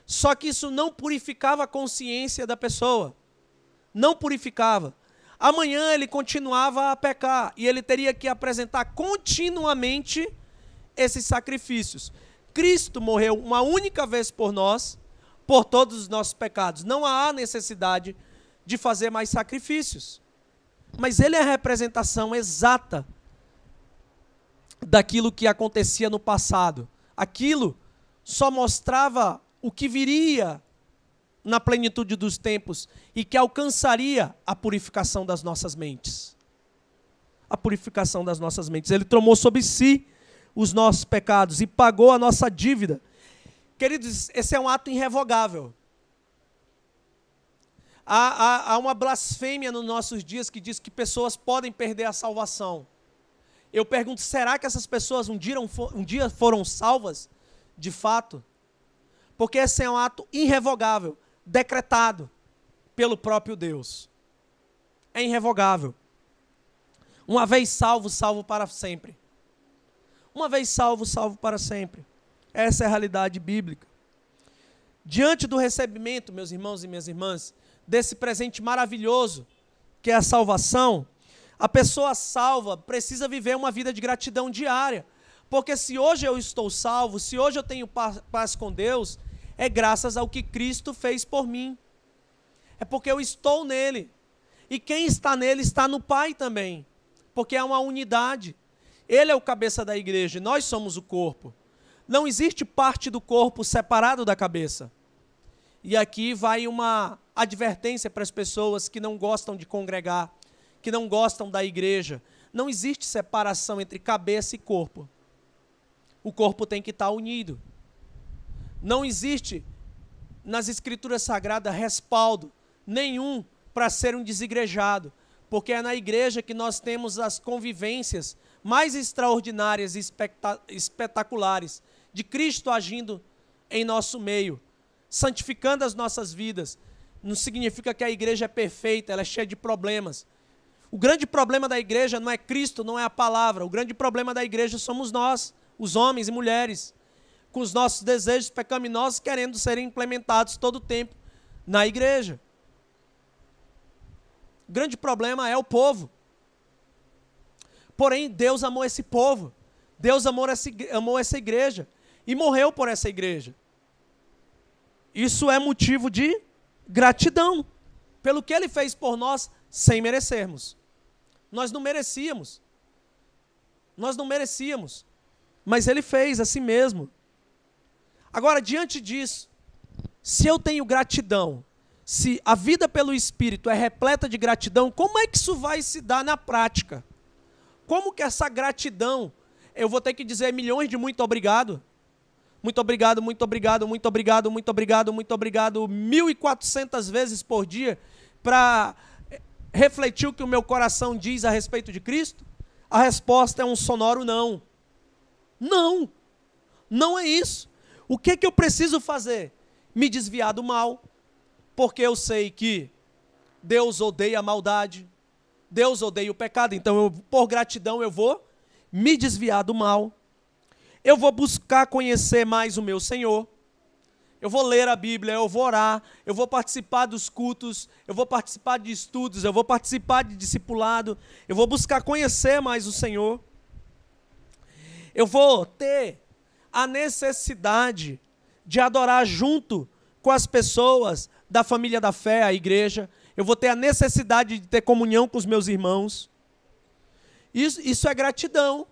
Só que isso não purificava a consciência da pessoa. Não purificava. Amanhã ele continuava a pecar e ele teria que apresentar continuamente esses sacrifícios. Cristo morreu uma única vez por nós, por todos os nossos pecados. Não há necessidade de fazer mais sacrifícios. Mas ele é a representação exata daquilo que acontecia no passado. Aquilo só mostrava o que viria na plenitude dos tempos e que alcançaria a purificação das nossas mentes. A purificação das nossas mentes. Ele tomou sobre si os nossos pecados e pagou a nossa dívida. Queridos, esse é um ato irrevogável. Há uma blasfêmia nos nossos dias que diz que pessoas podem perder a salvação. Eu pergunto, será que essas pessoas um dia foram salvas de fato? Porque esse é um ato irrevogável, decretado pelo próprio Deus. É irrevogável. Uma vez salvo, salvo para sempre. Uma vez salvo, salvo para sempre. Essa é a realidade bíblica. Diante do recebimento, meus irmãos e minhas irmãs, desse presente maravilhoso, que é a salvação, a pessoa salva precisa viver uma vida de gratidão diária. Porque se hoje eu estou salvo, se hoje eu tenho paz com Deus, é graças ao que Cristo fez por mim. É porque eu estou nele. E quem está nele está no Pai também. Porque é uma unidade. Ele é o cabeça da igreja, nós somos o corpo. Não existe parte do corpo separado da cabeça. E aqui vai uma advertência para as pessoas que não gostam de congregar, que não gostam da igreja. Não existe separação entre cabeça e corpo. O corpo tem que estar unido. Não existe nas Escrituras Sagradas respaldo nenhum para ser um desigrejado, porque é na igreja que nós temos as convivências mais extraordinárias e espetaculares de Cristo agindo em nosso meio, santificando as nossas vidas. Não significa que a igreja é perfeita, ela é cheia de problemas. O grande problema da igreja não é Cristo, não é a palavra. O grande problema da igreja somos nós, os homens e mulheres, com os nossos desejos pecaminosos querendo serem implementados todo o tempo na igreja. O grande problema é o povo. Porém, Deus amou esse povo. Deus amou essa igreja e morreu por essa igreja. Isso é motivo de gratidão pelo que Ele fez por nós sem merecermos. Nós não merecíamos. Nós não merecíamos. Mas Ele fez assim mesmo. Agora, diante disso, se eu tenho gratidão, se a vida pelo Espírito é repleta de gratidão, como é que isso vai se dar na prática? Como que essa gratidão, eu vou ter que dizer milhões de muito obrigado? Muito obrigado, muito obrigado, muito obrigado, muito obrigado, muito obrigado, 1.400 vezes por dia, para refletir o que o meu coração diz a respeito de Cristo? A resposta é um sonoro não. Não. Não é isso. O que eu preciso fazer? Me desviar do mal, porque eu sei que Deus odeia a maldade, Deus odeia o pecado, então por gratidão eu vou me desviar do mal, eu vou buscar conhecer mais o meu Senhor, eu vou ler a Bíblia, eu vou orar, eu vou participar dos cultos, eu vou participar de estudos, eu vou participar de discipulado, eu vou buscar conhecer mais o Senhor, eu vou ter a necessidade de adorar junto com as pessoas da família da fé, a igreja. Eu vou ter a necessidade de ter comunhão com os meus irmãos. Isso é gratidão.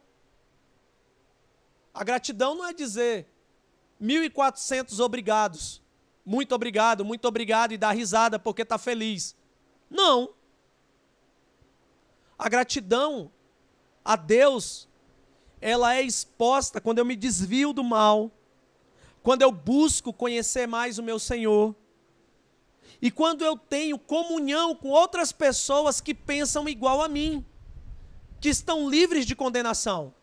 A gratidão não é dizer 1.400 obrigados. Muito obrigado e dar risada porque está feliz. Não. A gratidão a Deus, ela é exposta quando eu me desvio do mal, quando eu busco conhecer mais o meu Senhor, e quando eu tenho comunhão com outras pessoas que pensam igual a mim, que estão livres de condenação,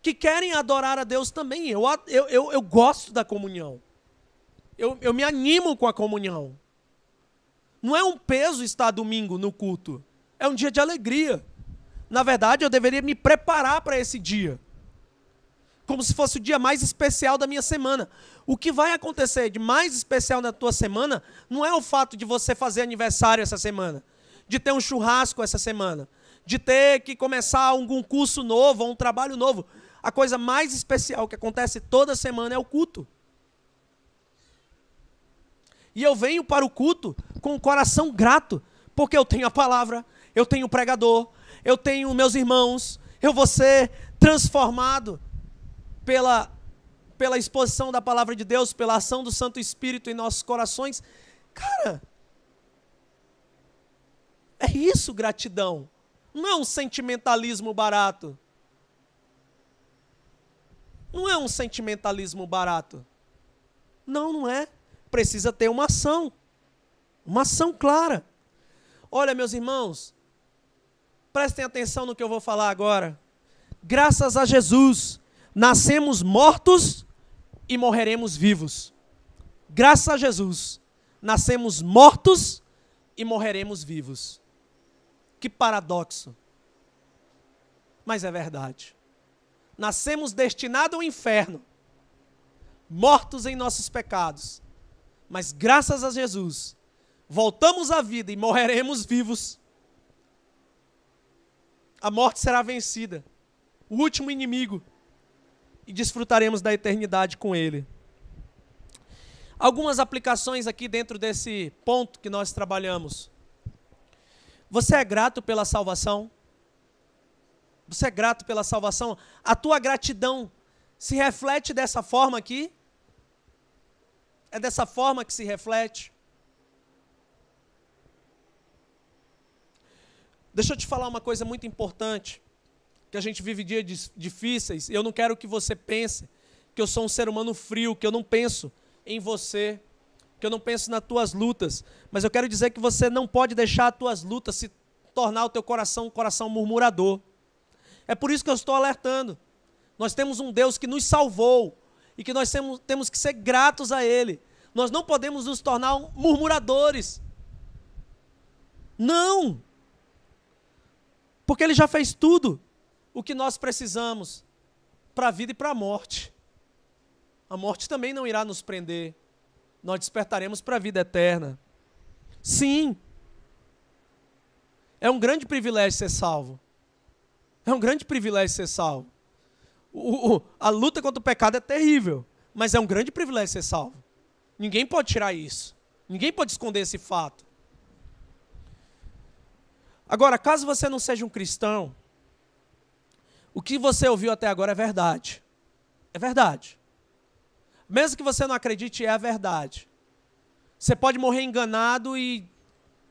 que querem adorar a Deus também. Eu gosto da comunhão. Eu me animo com a comunhão. Não é um peso estar domingo no culto. É um dia de alegria. Na verdade, eu deveria me preparar para esse dia, como se fosse o dia mais especial da minha semana. O que vai acontecer de mais especial na tua semana não é o fato de você fazer aniversário essa semana, de ter um churrasco essa semana, de ter que começar algum curso novo ou um trabalho novo. A coisa mais especial que acontece toda semana é o culto. E eu venho para o culto com o coração grato, porque eu tenho a palavra, eu tenho o pregador, eu tenho meus irmãos, eu vou ser transformado pela exposição da palavra de Deus, pela ação do Santo Espírito em nossos corações. Cara, é isso gratidão. Não é um sentimentalismo barato. Não é um sentimentalismo barato. Não, não é. Precisa ter uma ação. Uma ação clara. Olha, meus irmãos, prestem atenção no que eu vou falar agora. Graças a Jesus, nascemos mortos e morreremos vivos. Graças a Jesus, nascemos mortos e morreremos vivos. Que paradoxo. Mas é verdade. Nascemos destinados ao inferno, mortos em nossos pecados. Mas graças a Jesus, voltamos à vida e morreremos vivos. A morte será vencida, o último inimigo, e desfrutaremos da eternidade com Ele. Algumas aplicações aqui dentro desse ponto que nós trabalhamos. Você é grato pela salvação? Você é grato pela salvação? A tua gratidão se reflete dessa forma aqui? É dessa forma que se reflete? Deixa eu te falar uma coisa muito importante, que a gente vive dias difíceis, e eu não quero que você pense que eu sou um ser humano frio, que eu não penso em você, que eu não penso nas tuas lutas, mas eu quero dizer que você não pode deixar as tuas lutas se tornar o teu coração um coração murmurador. É por isso que eu estou alertando. Nós temos um Deus que nos salvou e que nós temos que ser gratos a Ele. Nós não podemos nos tornar murmuradores. Não! Porque Ele já fez tudo o que nós precisamos para a vida e para a morte. A morte também não irá nos prender. Nós despertaremos para a vida eterna. Sim. É um grande privilégio ser salvo. É um grande privilégio ser salvo. A luta contra o pecado é terrível, mas é um grande privilégio ser salvo. Ninguém pode tirar isso. Ninguém pode esconder esse fato. Agora, caso você não seja um cristão, o que você ouviu até agora é verdade. É verdade. Mesmo que você não acredite, é a verdade. Você pode morrer enganado e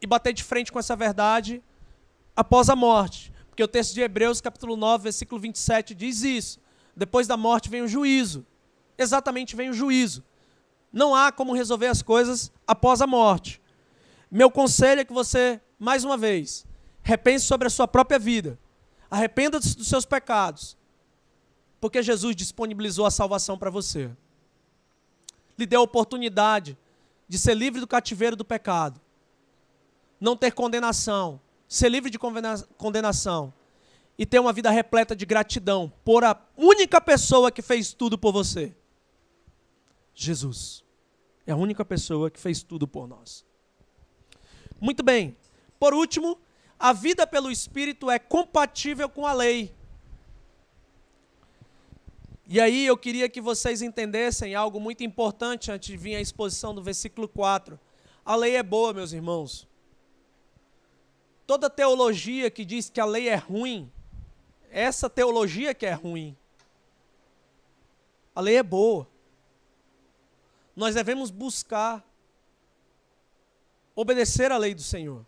bater de frente com essa verdade após a morte. Porque o texto de Hebreus, capítulo 9, versículo 27, diz isso. Depois da morte vem o juízo. Exatamente, vem o juízo. Não há como resolver as coisas após a morte. Meu conselho é que você, mais uma vez, repense sobre a sua própria vida. Arrependa-se dos seus pecados. Porque Jesus disponibilizou a salvação para você. Lhe deu a oportunidade de ser livre do cativeiro do pecado. Não ter condenação. Ser livre de condenação. E ter uma vida repleta de gratidão por a única pessoa que fez tudo por você. Jesus. É a única pessoa que fez tudo por nós. Muito bem. Por último, a vida pelo Espírito é compatível com a lei. E aí eu queria que vocês entendessem algo muito importante antes de vir à exposição do versículo 4. A lei é boa, meus irmãos. Toda teologia que diz que a lei é ruim, essa teologia que é ruim. A lei é boa. Nós devemos buscar obedecer à lei do Senhor.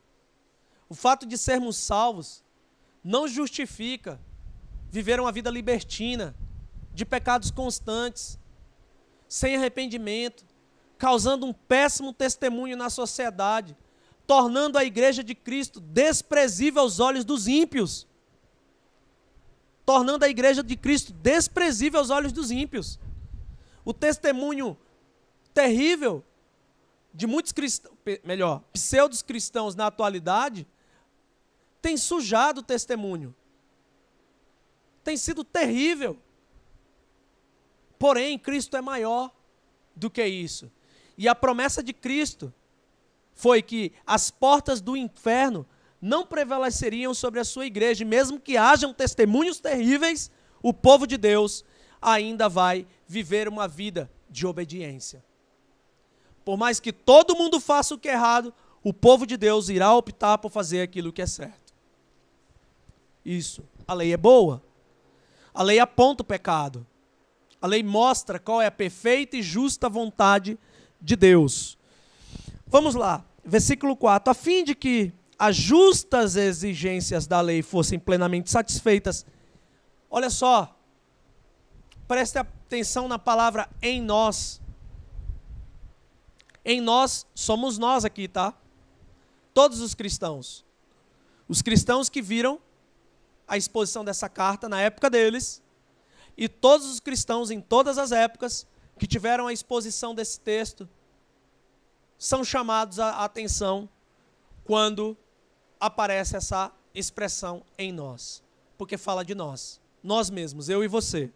O fato de sermos salvos não justifica viver uma vida libertina, de pecados constantes, sem arrependimento, causando um péssimo testemunho na sociedade, tornando a igreja de Cristo desprezível aos olhos dos ímpios. Tornando a igreja de Cristo desprezível aos olhos dos ímpios. O testemunho terrível de muitos cristãos, pseudos cristãos na atualidade, tem sujado o testemunho. Tem sido terrível. Porém, Cristo é maior do que isso. E a promessa de Cristo foi que as portas do inferno não prevaleceriam sobre a sua igreja. E mesmo que hajam testemunhos terríveis, o povo de Deus ainda vai viver uma vida de obediência. Por mais que todo mundo faça o que é errado, o povo de Deus irá optar por fazer aquilo que é certo. Isso. A lei é boa. A lei aponta o pecado. A lei mostra qual é a perfeita e justa vontade de Deus. Vamos lá, versículo 4. A fim de que as justas exigências da lei fossem plenamente satisfeitas. Olha só, preste atenção na palavra em nós. Em nós, somos nós aqui, tá? Todos os cristãos. Os cristãos que viram a exposição dessa carta na época deles, e todos os cristãos em todas as épocas que tiveram a exposição desse texto, são chamados à atenção quando aparece essa expressão em nós. Porque fala de nós. Nós mesmos, eu e você.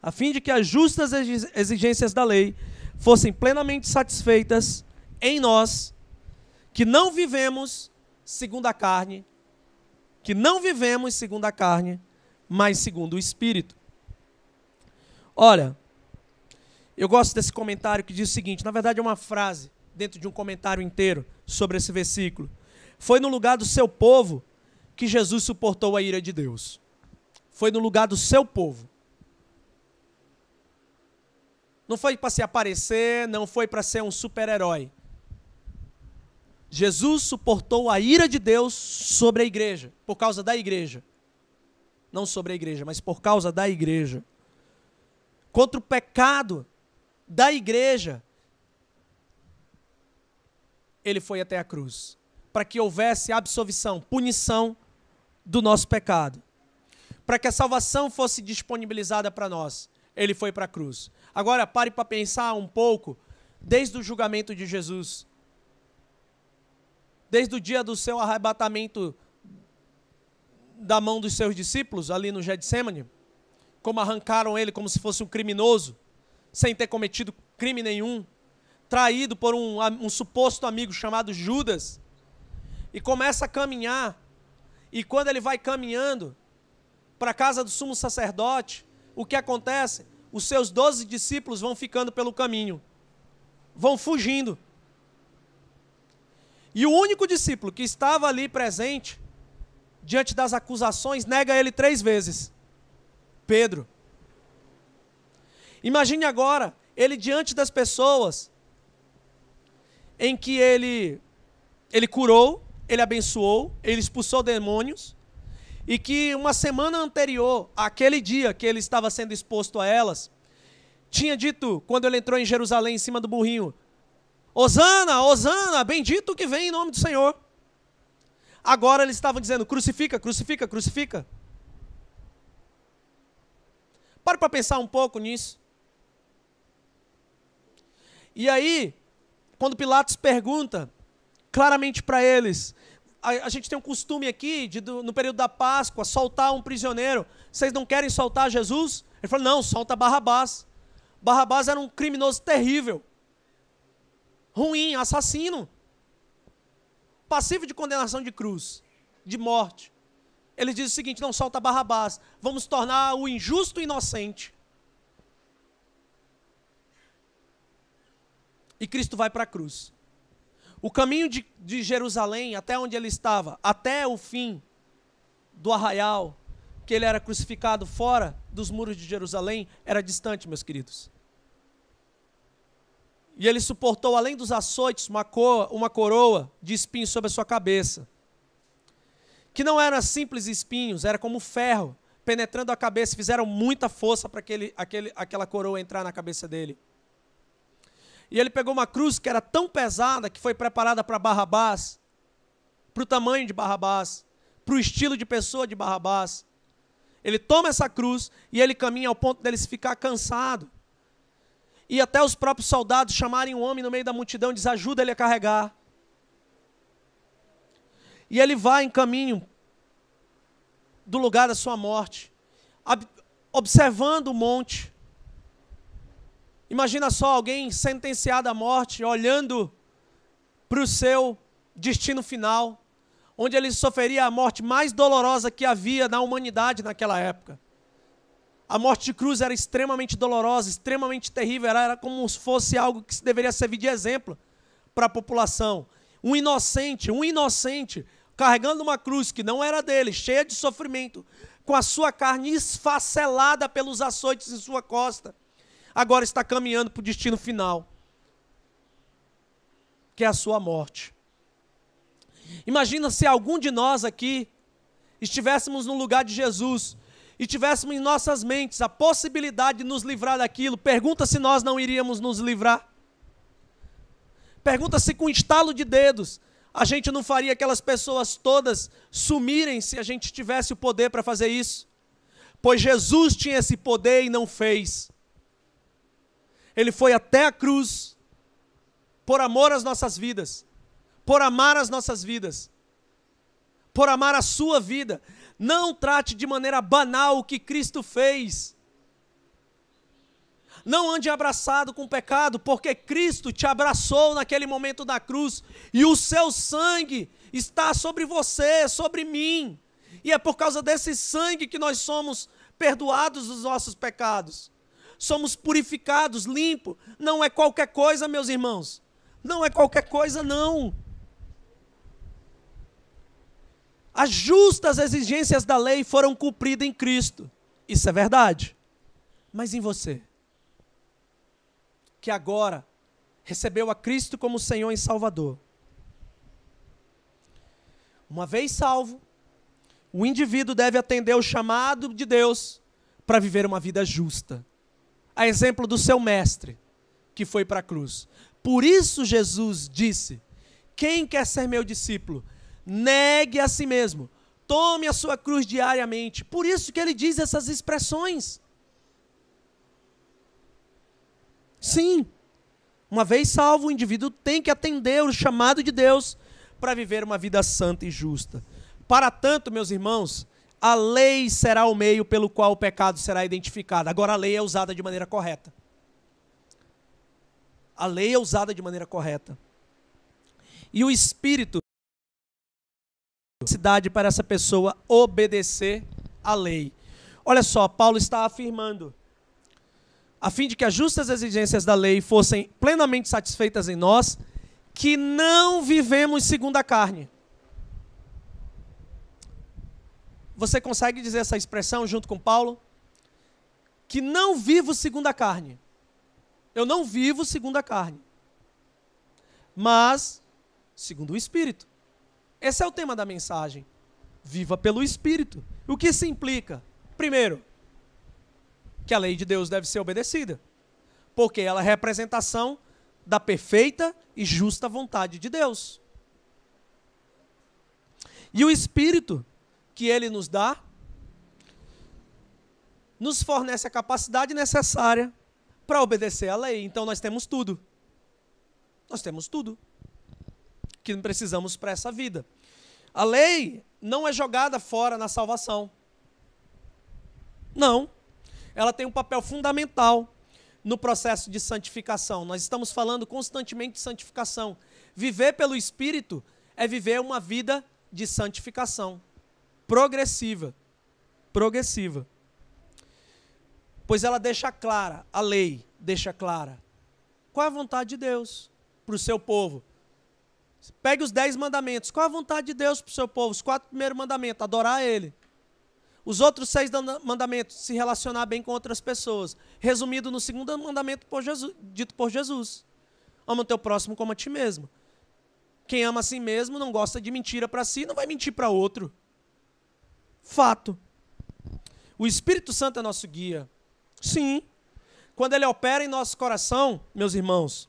A fim de que as justas exigências da lei fossem plenamente satisfeitas em nós, que não vivemos segundo a carne, mas segundo o Espírito. Olha, eu gosto desse comentário que diz o seguinte, na verdade é uma frase dentro de um comentário inteiro sobre esse versículo. Foi no lugar do seu povo que Jesus suportou a ira de Deus. Foi no lugar do seu povo. Não foi para se aparecer, não foi para ser um super-herói. Jesus suportou a ira de Deus sobre a igreja, por causa da igreja. Não sobre a igreja, mas por causa da igreja. Contra o pecado da igreja, ele foi até a cruz, para que houvesse absolvição, punição do nosso pecado. Para que a salvação fosse disponibilizada para nós, ele foi para a cruz. Agora, pare para pensar um pouco, desde o julgamento de Jesus, desde o dia do seu arrebatamento da mão dos seus discípulos, ali no Getsêmani, como arrancaram ele como se fosse um criminoso, sem ter cometido crime nenhum, traído por um suposto amigo chamado Judas, e começa a caminhar, e quando ele vai caminhando para a casa do sumo sacerdote, o que acontece? Os seus 12 discípulos vão ficando pelo caminho, vão fugindo. E o único discípulo que estava ali presente, diante das acusações, nega ele 3 vezes. Pedro. Imagine agora, ele diante das pessoas, em que ele curou, ele abençoou, ele expulsou demônios, e que uma semana anterior, àquele dia que ele estava sendo exposto a elas, tinha dito, quando ele entrou em Jerusalém, em cima do burrinho, Hosana, Hosana, bendito que vem em nome do Senhor. Agora eles estavam dizendo, crucifica, crucifica, crucifica. Para pensar um pouco nisso. E aí, quando Pilatos pergunta claramente para eles, a gente tem um costume aqui, no período da Páscoa, soltar um prisioneiro. Vocês não querem soltar Jesus? Ele falou, não, solta Barrabás. Barrabás era um criminoso terrível. Ruim, assassino. Passivo de condenação de cruz, de morte. Ele diz o seguinte, não, solta Barrabás. Vamos tornar o injusto inocente. E Cristo vai para a cruz. O caminho de Jerusalém, até onde ele estava, até o fim do arraial, que ele era crucificado fora dos muros de Jerusalém, era distante, meus queridos. E ele suportou, além dos açoites, uma coroa de espinhos sobre a sua cabeça. Que não eram simples espinhos, era como ferro, penetrando a cabeça, fizeram muita força para aquela coroa entrar na cabeça dele. E ele pegou uma cruz que era tão pesada que foi preparada para Barrabás, para o tamanho de Barrabás, para o estilo de pessoa de Barrabás. Ele toma essa cruz e ele caminha ao ponto dele se ficar cansado. E até os próprios soldados chamarem um homem no meio da multidão e diz, ajuda ele a carregar. E ele vai em caminho do lugar da sua morte, observando o monte. Imagina só alguém sentenciado à morte, olhando para o seu destino final, onde ele sofreria a morte mais dolorosa que havia na humanidade naquela época. A morte de cruz era extremamente dolorosa, extremamente terrível, era como se fosse algo que deveria servir de exemplo para a população. Um inocente, carregando uma cruz que não era dele, cheia de sofrimento, com a sua carne esfacelada pelos açoites em sua costa, agora está caminhando para o destino final, que é a sua morte. Imagina se algum de nós aqui estivéssemos no lugar de Jesus e tivéssemos em nossas mentes a possibilidade de nos livrar daquilo. Pergunta se nós não iríamos nos livrar. Pergunta se com um estalo de dedos a gente não faria aquelas pessoas todas sumirem se a gente tivesse o poder para fazer isso. Pois Jesus tinha esse poder e não fez. Ele foi até a cruz por amor às nossas vidas, por amar as nossas vidas, por amar a sua vida. Não trate de maneira banal o que Cristo fez. Não ande abraçado com o pecado, porque Cristo te abraçou naquele momento da cruz, e o seu sangue está sobre você, sobre mim. E é por causa desse sangue que nós somos perdoados dos nossos pecados. Somos purificados, limpos. Não é qualquer coisa, meus irmãos. Não é qualquer coisa, não. As justas exigências da lei foram cumpridas em Cristo. Isso é verdade. Mas em você, que agora recebeu a Cristo como Senhor e Salvador. Uma vez salvo, o indivíduo deve atender o chamado de Deus para viver uma vida justa. A exemplo do seu mestre, que foi para a cruz. Por isso Jesus disse: quem quer ser meu discípulo, negue a si mesmo, tome a sua cruz diariamente. Por isso que ele diz essas expressões. Sim, uma vez salvo, o indivíduo tem que atender o chamado de Deus para viver uma vida santa e justa. Para tanto, meus irmãos, a lei será o meio pelo qual o pecado será identificado. Agora, a lei é usada de maneira correta. A lei é usada de maneira correta. E o Espírito dá necessidade para essa pessoa obedecer à lei. Olha só, Paulo está afirmando: a fim de que as justas exigências da lei fossem plenamente satisfeitas em nós, que não vivemos segundo a carne. Você consegue dizer essa expressão junto com Paulo? Que não vivo segundo a carne. Eu não vivo segundo a carne, mas segundo o Espírito. Esse é o tema da mensagem. Viva pelo Espírito. O que isso implica? Primeiro, que a lei de Deus deve ser obedecida, porque ela é representação da perfeita e justa vontade de Deus. E o Espírito que Ele nos dá, nos fornece a capacidade necessária para obedecer à lei. Então nós temos tudo. Nós temos tudo que precisamos para essa vida. A lei não é jogada fora na salvação. Não. Ela tem um papel fundamental no processo de santificação. Nós estamos falando constantemente de santificação. Viver pelo Espírito é viver uma vida de santificação. Progressiva. Progressiva. Pois ela deixa clara, a lei deixa clara, qual é a vontade de Deus para o seu povo. Pegue os 10 mandamentos. Qual é a vontade de Deus para o seu povo? Os 4 primeiros mandamentos: adorar a Ele. Os outros 6 mandamentos: se relacionar bem com outras pessoas. Resumido no segundo mandamento dito por Jesus: ama o teu próximo como a ti mesmo. Quem ama a si mesmo não gosta de mentira para si, não vai mentir para outro. Fato. O Espírito Santo é nosso guia. Sim. Quando ele opera em nosso coração, meus irmãos,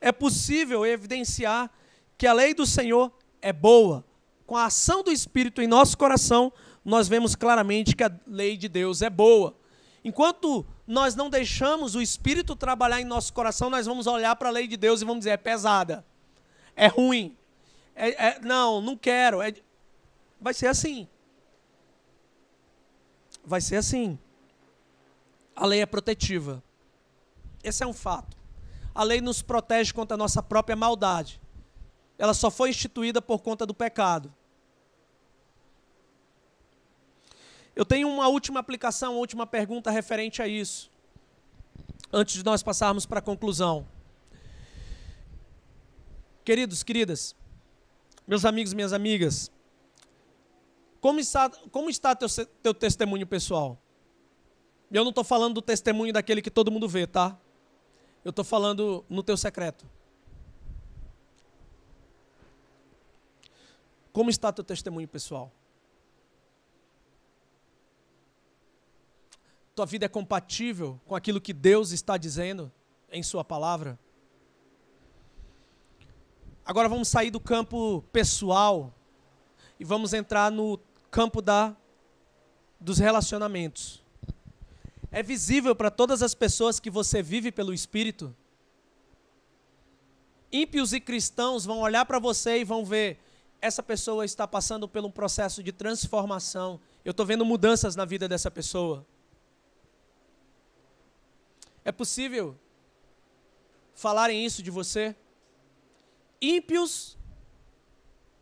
é possível evidenciar que a lei do Senhor é boa. Com a ação do Espírito em nosso coração, nós vemos claramente que a lei de Deus é boa. Enquanto nós não deixamos o Espírito trabalhar em nosso coração, nós vamos olhar para a lei de Deus e vamos dizer: é pesada, é ruim, não quero. Vai ser assim. Vai ser assim. A lei é protetiva. Esse é um fato. A lei nos protege contra a nossa própria maldade. Ela só foi instituída por conta do pecado. Eu tenho uma última aplicação, uma última pergunta referente a isso, antes de nós passarmos para a conclusão. Queridos, queridas, meus amigos e minhas amigas, como está teu testemunho pessoal? Eu não estou falando do testemunho daquele que todo mundo vê, tá? Eu estou falando no teu secreto. Como está teu testemunho pessoal? Tua vida é compatível com aquilo que Deus está dizendo em sua palavra? Agora vamos sair do campo pessoal e vamos entrar no campo dos relacionamentos. É visível para todas as pessoas que você vive pelo Espírito? Ímpios e cristãos vão olhar para você e vão ver, essa pessoa está passando por um processo de transformação. Eu estou vendo mudanças na vida dessa pessoa. É possível falarem isso de você? Ímpios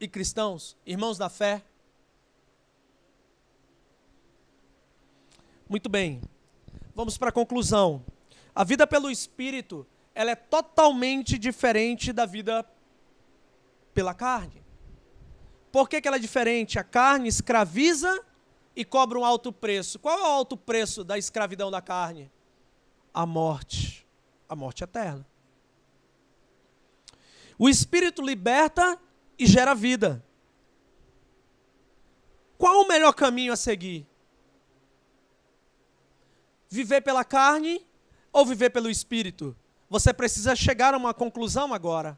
e cristãos, irmãos da fé. Muito bem, vamos para a conclusão. A vida pelo Espírito, ela é totalmente diferente da vida pela carne. Por que ela é diferente? A carne escraviza e cobra um alto preço. Qual é o alto preço da escravidão da carne? A morte eterna. O Espírito liberta e gera vida. Qual o melhor caminho a seguir? Viver pela carne ou viver pelo Espírito? Você precisa chegar a uma conclusão agora.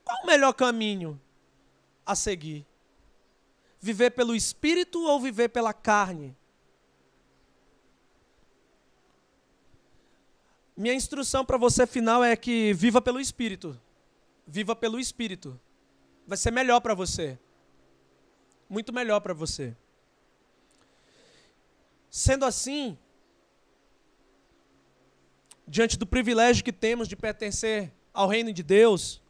Qual o melhor caminho a seguir? Viver pelo Espírito ou viver pela carne? Minha instrução para você final é que viva pelo Espírito. Viva pelo Espírito. Vai ser melhor para você. Muito melhor para você. Sendo assim, diante do privilégio que temos de pertencer ao reino de Deus,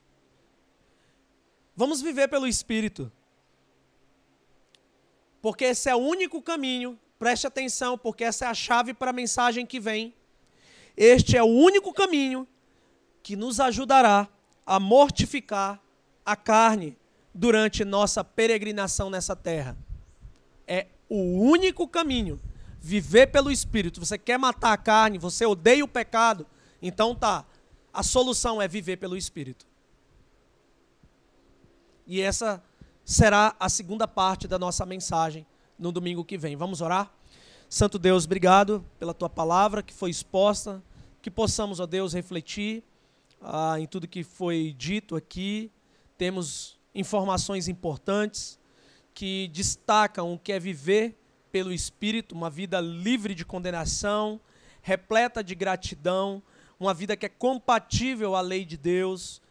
vamos viver pelo Espírito. Porque esse é o único caminho, preste atenção, porque essa é a chave para a mensagem que vem. Este é o único caminho que nos ajudará a mortificar a carne durante nossa peregrinação nessa terra. É o único caminho. Viver pelo Espírito. Você quer matar a carne, você odeia o pecado, então tá. A solução é viver pelo Espírito. E essa será a segunda parte da nossa mensagem no domingo que vem. Vamos orar? Santo Deus, obrigado pela tua palavra que foi exposta, que possamos, ó Deus, refletir em tudo que foi dito aqui. Temos informações importantes que destacam o que é viver pelo Espírito, uma vida livre de condenação, repleta de gratidão, uma vida que é compatível à lei de Deus.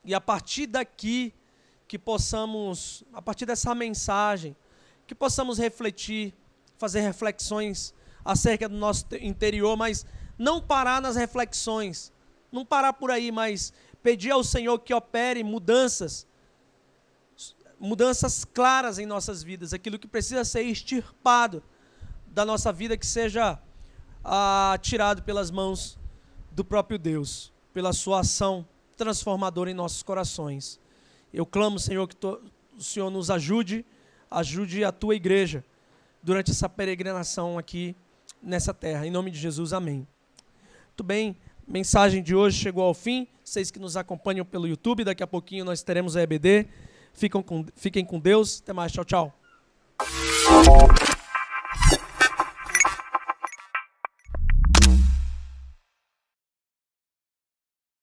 E a partir daqui, que possamos, a partir dessa mensagem, que possamos refletir, fazer reflexões acerca do nosso interior, mas não parar nas reflexões, não parar por aí, mas pedir ao Senhor que opere mudanças claras em nossas vidas, aquilo que precisa ser extirpado da nossa vida, que seja tirado pelas mãos do próprio Deus, pela sua ação transformadora em nossos corações. Eu clamo, Senhor, que o Senhor nos ajude a tua igreja durante essa peregrinação aqui nessa terra. Em nome de Jesus, amém. Muito bem, mensagem de hoje chegou ao fim. Vocês que nos acompanham pelo YouTube, daqui a pouquinho nós teremos a EBD. Fiquem com Deus. Até mais. Tchau, tchau.